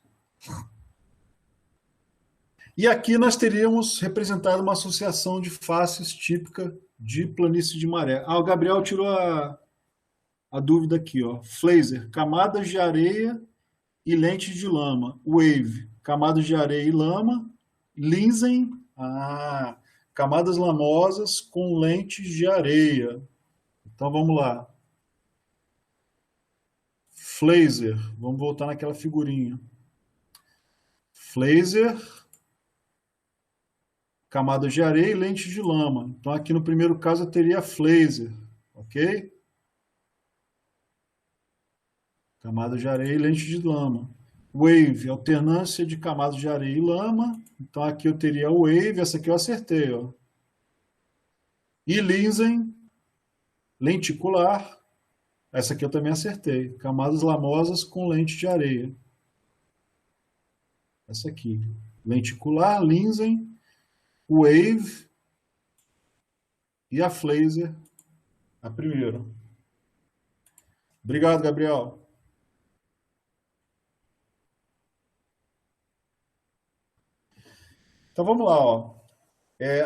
E aqui nós teríamos representado uma associação de faces típica de planície de maré. O Gabriel tirou a dúvida aqui, ó. Flazer, camadas de areia e lentes de lama. Wave, camadas de areia e lama. Linsen, camadas lamosas com lentes de areia. Então vamos lá. Flazer, vamos voltar naquela figurinha. Flazer, camadas de areia e lentes de lama. Então aqui no primeiro caso eu teria Flazer, ok? Camadas de areia e lentes de lama. Wave, alternância de camadas de areia e lama. Então aqui eu teria a Wave, essa aqui eu acertei, ó. E Linsen, lenticular. Essa aqui eu também acertei. Camadas lamosas com lente de areia. Essa aqui. Lenticular, Linsen, Wave e a Flazer, a primeira. Obrigado, Gabriel. Então vamos lá, ó.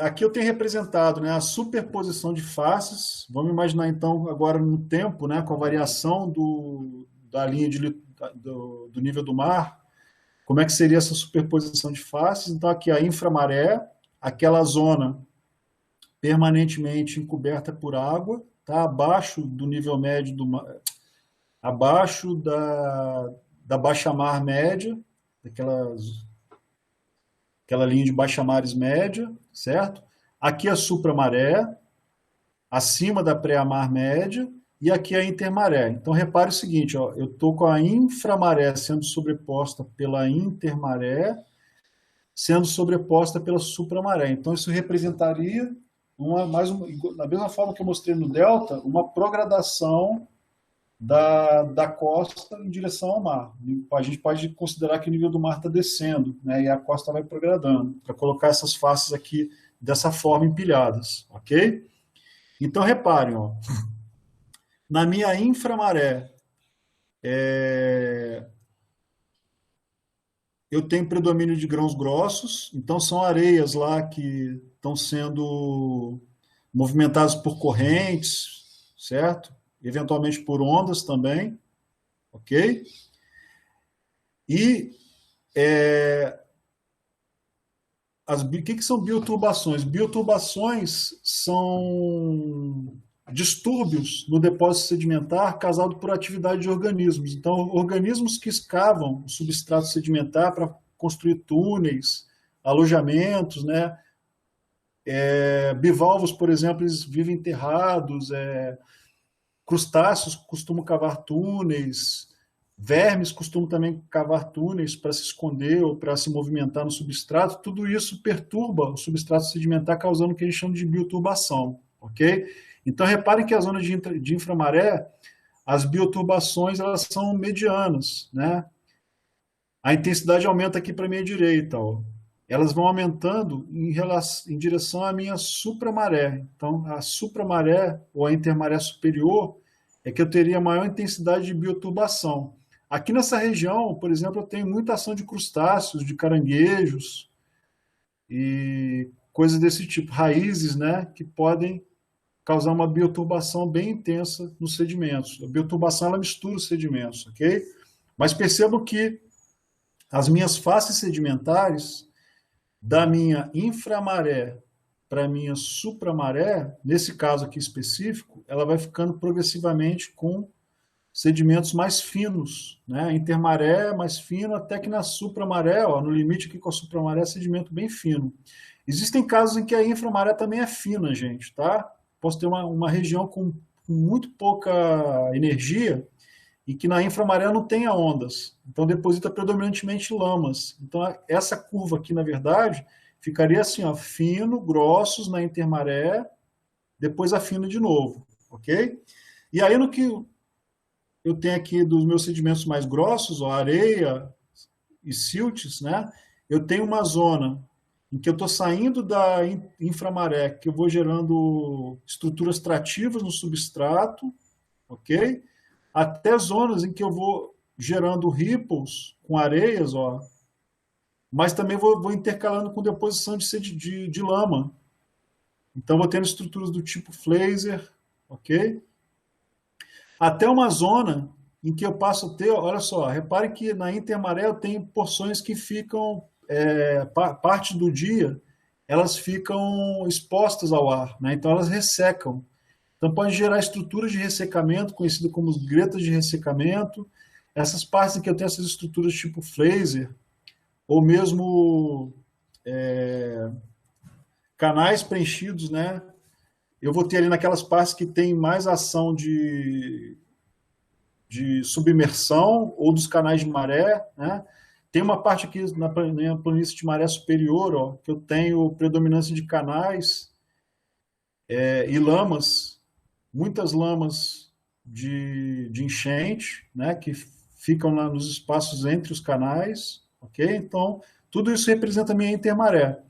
Aqui eu tenho representado, né, a superposição de faces. Vamos imaginar então agora no tempo, né, com a variação da linha do nível do mar, como é que seria essa superposição de faces. Então aqui a inframaré, aquela zona permanentemente encoberta por água, tá, abaixo do nível médio do mar, abaixo da baixa-mar média, aquela linha de baixa-mares média, certo? Aqui a supramaré, acima da pré-mar média, e aqui a intermaré. Então, repare o seguinte, ó, eu estou com a inframaré sendo sobreposta pela intermaré, sendo sobreposta pela supramaré. Então, isso representaria, da mesma forma que eu mostrei no delta, uma progradação da costa em direção ao mar. A gente pode considerar que o nível do mar está descendo, né, e a costa vai progradando, para colocar essas faces aqui dessa forma empilhadas, ok? Então, reparem, ó, na minha inframaré, eu tenho predomínio de grãos grossos, então são areias lá que estão sendo movimentadas por correntes, certo? Eventualmente por ondas também, ok? E O que são bioturbações? Bioturbações são distúrbios no depósito sedimentar causado por atividade de organismos. Então, organismos que escavam o substrato sedimentar para construir túneis, alojamentos, né? Bivalvos, por exemplo, eles vivem enterrados, crustáceos costumam cavar túneis, vermes costumam também cavar túneis para se esconder ou para se movimentar no substrato. Tudo isso perturba o substrato sedimentar, causando o que a gente chama de bioturbação, ok? Então, reparem que a zona de inframaré, as bioturbações, elas são medianas, né? A intensidade aumenta aqui para a minha direita, ó. Elas vão aumentando em direção à minha supramaré. Então, a supramaré, ou a intermaré superior, é que eu teria maior intensidade de bioturbação. Aqui nessa região, por exemplo, eu tenho muita ação de crustáceos, de caranguejos e coisas desse tipo, raízes, né, que podem causar uma bioturbação bem intensa nos sedimentos. A bioturbação, ela mistura os sedimentos, ok? Mas percebam que as minhas faces sedimentares, da minha inframaré para a minha supramaré, nesse caso aqui específico, ela vai ficando progressivamente com sedimentos mais finos, né? A intermaré mais fino, até que na supramaré, ó, no limite aqui com a supramaré, é sedimento bem fino. Existem casos em que a inframaré também é fina, gente, tá? Posso ter uma região com muito pouca energia e que na inframaré não tenha ondas. Então deposita predominantemente lamas. Então essa curva aqui, na verdade, ficaria assim, ó, fino, grossos na intermaré, depois afina de novo, ok? E aí no que eu tenho aqui dos meus sedimentos mais grossos, ó, areia e siltes, né? Eu tenho uma zona em que eu estou saindo da inframaré, que eu vou gerando estruturas trativas no substrato, ok? Até zonas em que eu vou gerando ripples com areias, ó, mas também vou intercalando com deposição de lama. Então, vou tendo estruturas do tipo Flazer, ok? Até uma zona em que eu passo a ter, olha só, repare que na intermaré eu tenho porções que ficam, parte do dia, elas ficam expostas ao ar, né? Então elas ressecam. Então pode gerar estruturas de ressecamento, conhecido como gretas de ressecamento. Essas partes em que eu tenho essas estruturas tipo Fraser, ou mesmo canais preenchidos, né? Eu vou ter ali naquelas partes que tem mais ação de submersão ou dos canais de maré, né? Tem uma parte aqui na planície de maré superior, ó, que eu tenho predominância de canais e lamas, muitas lamas de enchente, né, que ficam lá nos espaços entre os canais, ok? Então, tudo isso representa a minha intermaré.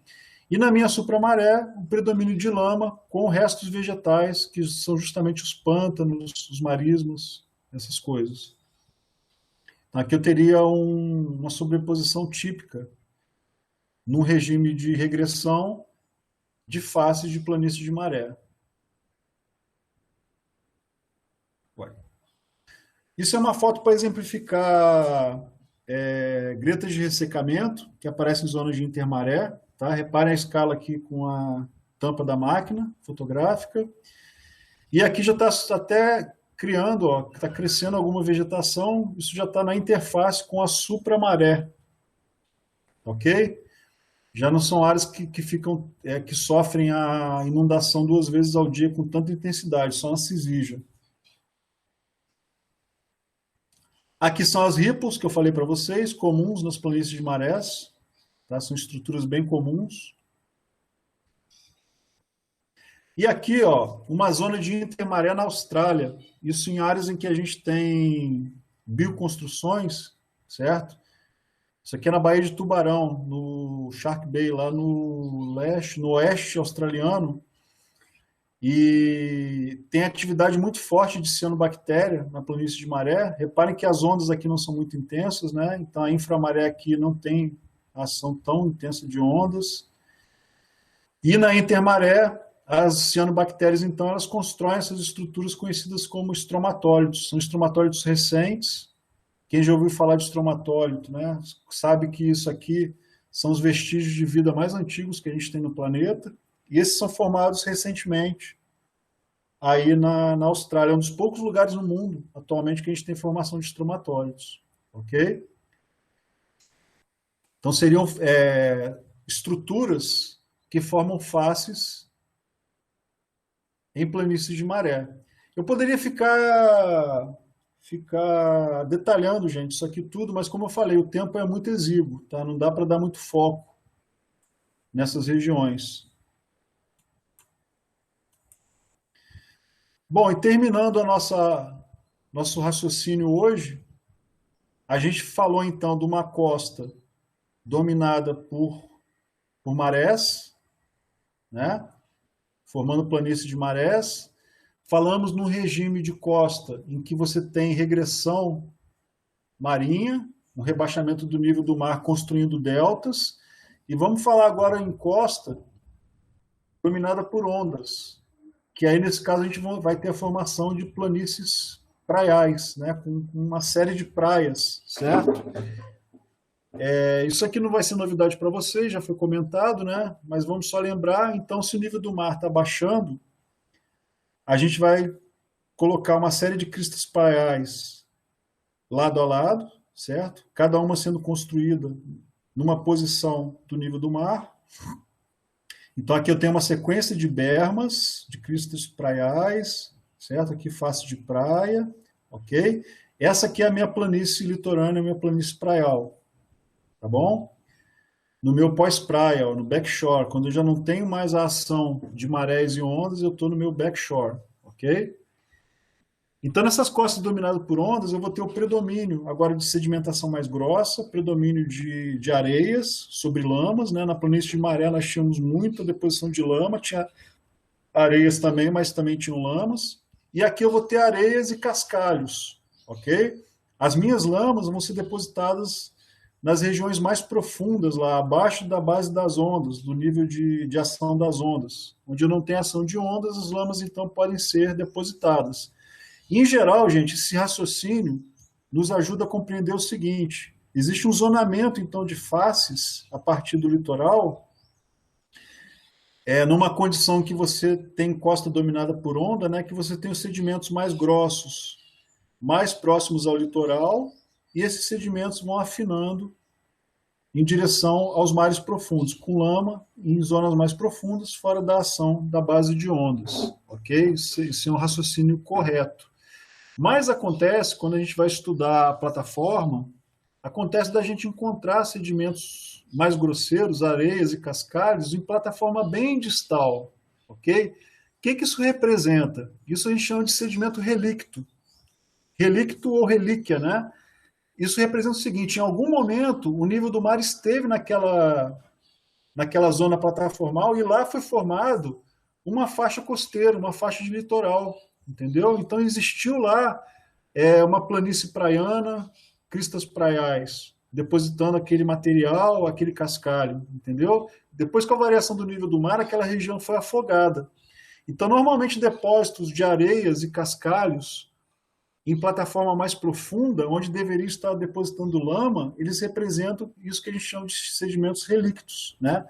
E na minha supramaré, o predomínio de lama com restos vegetais, que são justamente os pântanos, os marismas, essas coisas. Aqui eu teria uma sobreposição típica num regime de regressão de faces de planície de maré. Isso é uma foto para exemplificar gretas de ressecamento que aparecem em zonas de intermaré. Tá? Reparem a escala aqui com a tampa da máquina fotográfica. E aqui já está até criando, está crescendo alguma vegetação, isso já está na interface com a supramaré. Ok? Já não são áreas que ficam, que sofrem a inundação 2 vezes ao dia com tanta intensidade, só na Cisígia. Aqui são as ripples que eu falei para vocês, comuns nas planícies de marés, tá? São estruturas bem comuns. E aqui, ó, uma zona de intermaré na Austrália, isso em áreas em que a gente tem bioconstruções, certo? Isso aqui é na Baía de Tubarão, no Shark Bay, lá no leste, no oeste australiano, e tem atividade muito forte de cianobactéria na planície de maré. Reparem que as ondas aqui não são muito intensas, né? Então a inframaré aqui não tem ação tão intensa de ondas. E na intermaré, as cianobactérias, então, elas constroem essas estruturas conhecidas como estromatólitos. São estromatólitos recentes, Quem já ouviu falar de estromatólito, né, sabe que isso aqui são os vestígios de vida mais antigos que a gente tem no planeta, e esses são formados recentemente aí na Austrália, é um dos poucos lugares no mundo atualmente que a gente tem formação de estromatólitos, ok? Então seriam estruturas que formam faces em planícies de maré. Eu poderia ficar detalhando, gente, isso aqui tudo, mas como eu falei, o tempo é muito exíguo, tá? Não dá para dar muito foco nessas regiões. Bom, e terminando nosso raciocínio hoje, a gente falou então de uma costa dominada por marés, né? Formando planície de marés. Falamos num regime de costa em que você tem regressão marinha, um rebaixamento do nível do mar construindo deltas. E vamos falar agora em costa dominada por ondas, que aí nesse caso a gente vai ter a formação de planícies praiais, né, com uma série de praias, certo? Isso aqui não vai ser novidade para vocês, já foi comentado, né? Mas vamos só lembrar, então, se o nível do mar está baixando, a gente vai colocar uma série de cristas praiais lado a lado, certo? Cada uma sendo construída numa posição do nível do mar. Então aqui eu tenho uma sequência de bermas, de cristas praiais, certo? Aqui face de praia, ok? Essa aqui é a minha planície litorânea, a minha planície praial, tá bom? No meu pós-praia, no backshore, quando eu já não tenho mais a ação de marés e ondas, eu estou no meu backshore, ok? Então, nessas costas dominadas por ondas, eu vou ter o predomínio agora de sedimentação mais grossa, predomínio de areias sobre lamas, né? Na planície de maré nós tínhamos muita deposição de lama, tinha areias também, mas também tinham lamas. E aqui eu vou ter areias e cascalhos, ok? As minhas lamas vão ser depositadas nas regiões mais profundas, lá abaixo da base das ondas, do nível de ação das ondas. Onde eu não tenho ação de ondas, as lamas então podem ser depositadas. Em geral, gente, esse raciocínio nos ajuda a compreender o seguinte: existe um zonamento, então, de faces a partir do litoral, numa condição que você tem costa dominada por onda, né, que você tem os sedimentos mais grossos, mais próximos ao litoral, e esses sedimentos vão afinando em direção aos mares profundos, com lama em zonas mais profundas, fora da ação da base de ondas. Ok? Isso é um raciocínio correto. Mas acontece, quando a gente vai estudar a plataforma, acontece da gente encontrar sedimentos mais grosseiros, areias e cascalhos, em plataforma bem distal, ok? O que isso representa? Isso a gente chama de sedimento relicto. Relicto ou relíquia, né? Isso representa o seguinte: em algum momento o nível do mar esteve naquela zona plataformal e lá foi formado uma faixa costeira, uma faixa de litoral, entendeu? Então existiu lá uma planície praiana, cristas praiais, depositando aquele material, aquele cascalho, entendeu? Depois, com a variação do nível do mar, aquela região foi afogada. Então, normalmente, depósitos de areias e cascalhos em plataforma mais profunda, onde deveria estar depositando lama, eles representam isso que a gente chama de sedimentos relictos, né?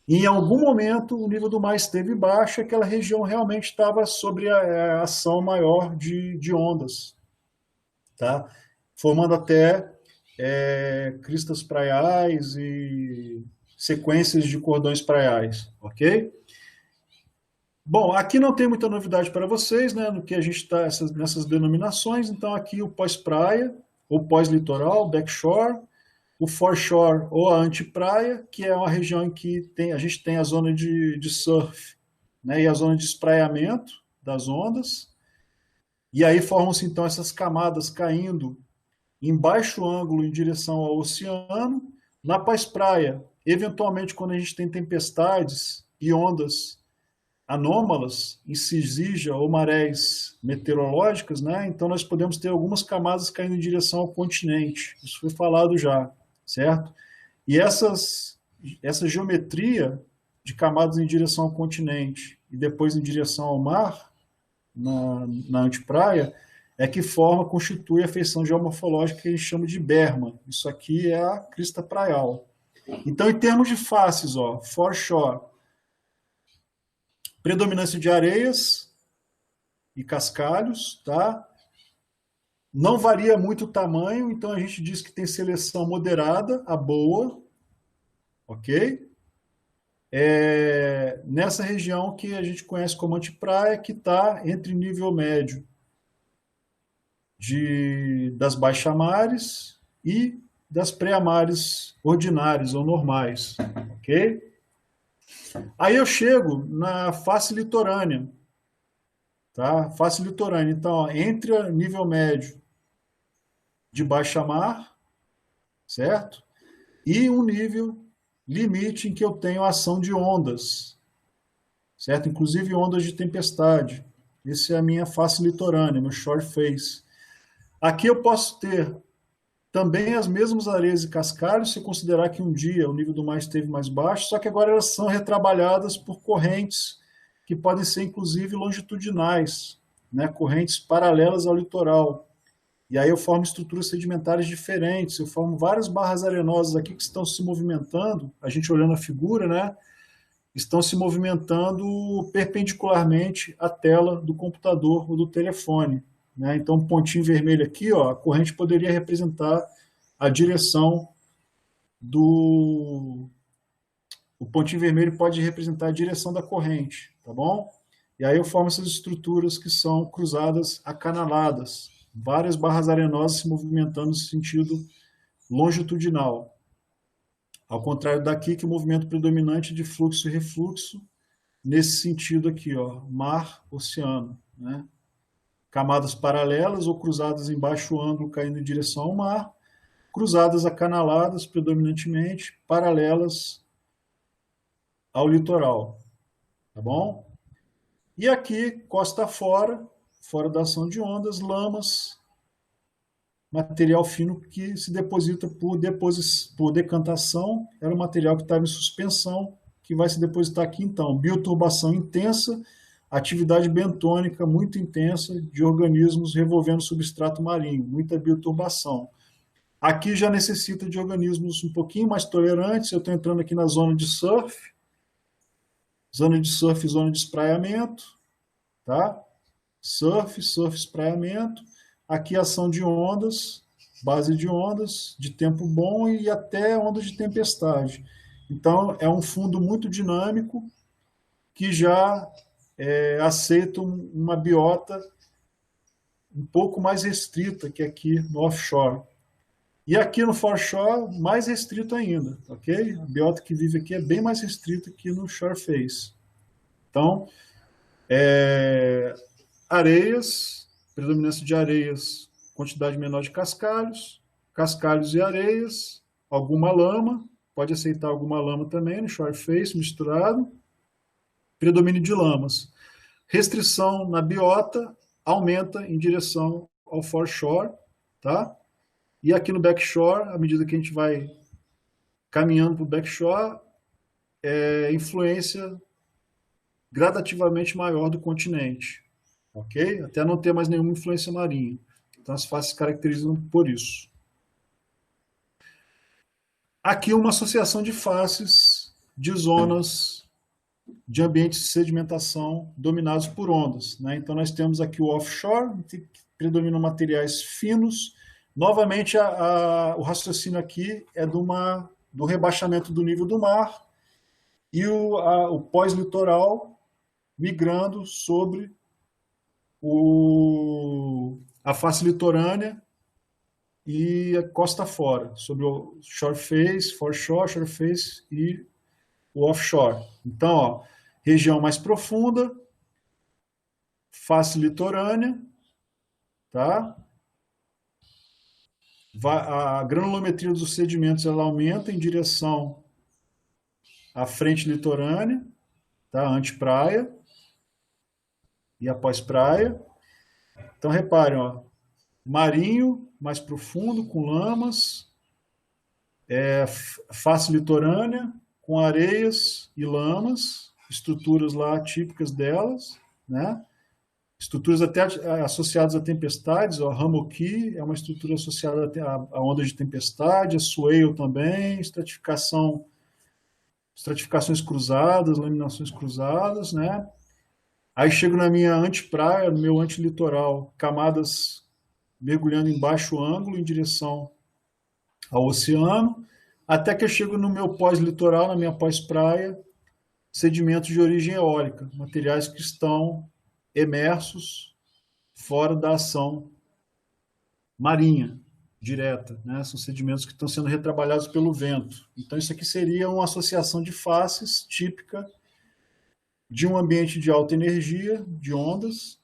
E em algum momento o nível do mar esteve baixo, aquela região realmente estava sob a ação maior de ondas, tá? Formando até cristas praiais e sequências de cordões praiais, ok? Bom, aqui não tem muita novidade para vocês, né, no que a gente está nessas denominações. Então aqui o pós-praia, ou pós-litoral, backshore, o foreshore ou a antepraia, que é uma região em que a gente tem a zona de surf, né, e a zona de espraiamento das ondas. E aí formam-se então essas camadas caindo em baixo ângulo em direção ao oceano. Na pós-praia, eventualmente quando a gente tem tempestades e ondas anômalas, em Cisígia ou marés meteorológicas, né? Então nós podemos ter algumas camadas caindo em direção ao continente. Isso foi falado já, certo? E essa geometria de camadas em direção ao continente e depois em direção ao mar, na antepraia, é que constitui a feição geomorfológica que a gente chama de berma. Isso aqui é a crista praial. Então, em termos de faces, ó, foreshore, predominância de areias e cascalhos, tá? Não varia muito o tamanho, então a gente diz que tem seleção moderada a boa, ok? Nessa região que a gente conhece como antepraia, que está entre nível médio das baixamares e das pré-amares ordinárias ou normais, ok? Aí eu chego na face litorânea, tá? Face litorânea, então, ó, entre o nível médio de baixa mar, certo? E um nível limite em que eu tenho ação de ondas, certo? Inclusive ondas de tempestade. Essa é a minha face litorânea, meu shore face. Aqui eu posso ter também as mesmas areias e cascalhos, se considerar que um dia o nível do mar esteve mais baixo, só que agora elas são retrabalhadas por correntes que podem ser inclusive longitudinais, né? Correntes paralelas ao litoral. E aí eu formo estruturas sedimentares diferentes, eu formo várias barras arenosas aqui que estão se movimentando, a gente olhando a figura, né? Estão se movimentando perpendicularmente à tela do computador ou do telefone. Né? Então, um pontinho vermelho aqui, ó, a corrente poderia representar a direção do... O pontinho vermelho pode representar a direção da corrente, tá bom? E aí eu formo essas estruturas que são cruzadas acanaladas, várias barras arenosas se movimentando no sentido longitudinal. Ao contrário daqui, que o movimento predominante de fluxo e refluxo, nesse sentido aqui, ó, mar, oceano, né? Camadas paralelas ou cruzadas em baixo ângulo caindo em direção ao mar, cruzadas acanaladas predominantemente, paralelas ao litoral, tá bom? E aqui, costa fora, fora da ação de ondas, lamas, material fino que se deposita por decantação, era um material que estava em suspensão, que vai se depositar aqui então. Bioturbação intensa, atividade bentônica muito intensa de organismos revolvendo substrato marinho, muita bioturbação. Aqui já necessita de organismos um pouquinho mais tolerantes, eu estou entrando aqui na zona de surf, zona de espraiamento, tá? Surf, espraiamento, aqui ação de ondas, base de ondas, de tempo bom e até ondas de tempestade. Então, é um fundo muito dinâmico que já aceita uma biota um pouco mais restrita que aqui no offshore. E aqui no foreshore, mais restrito ainda, ok? A biota que vive aqui é bem mais restrita que no shore face. Então, areias, predominância de areias, quantidade menor de cascalhos, cascalhos e areias, alguma lama, pode aceitar alguma lama também no shore face misturado, predomínio de lamas. Restrição na biota aumenta em direção ao foreshore, tá? E aqui no backshore, à medida que a gente vai caminhando para o backshore, influência gradativamente maior do continente, ok? Até não ter mais nenhuma influência marinha. Então as faces se caracterizam por isso. Aqui uma associação de faces de zonas de ambientes de sedimentação dominados por ondas, né? Então nós temos aqui o offshore, que predominam materiais finos. Novamente o raciocínio aqui é do rebaixamento do nível do mar e o pós-litoral migrando sobre a face litorânea e a costa fora, sobre o shore face, foreshore, shore face e o offshore. Então, ó, região mais profunda, face litorânea, tá? A granulometria dos sedimentos ela aumenta em direção à frente litorânea, tá? Antepraia e após praia. Então, reparem, ó, marinho mais profundo, com lamas, face litorânea, com areias e lamas, estruturas lá típicas delas, né? Estruturas até associadas a tempestades, ó, Ramoki é uma estrutura associada a ondas de tempestade, a swale também, estratificações cruzadas, laminações cruzadas, né? Aí chego na minha antepraia, no meu antilitoral, camadas mergulhando em baixo ângulo em direção ao oceano, até que eu chego no meu pós-litoral, na minha pós-praia, sedimentos de origem eólica, materiais que estão emersos fora da ação marinha direta, né? São sedimentos que estão sendo retrabalhados pelo vento. Então isso aqui seria uma associação de faces típica de um ambiente de alta energia, de ondas,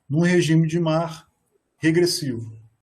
num regime de mar regressivo.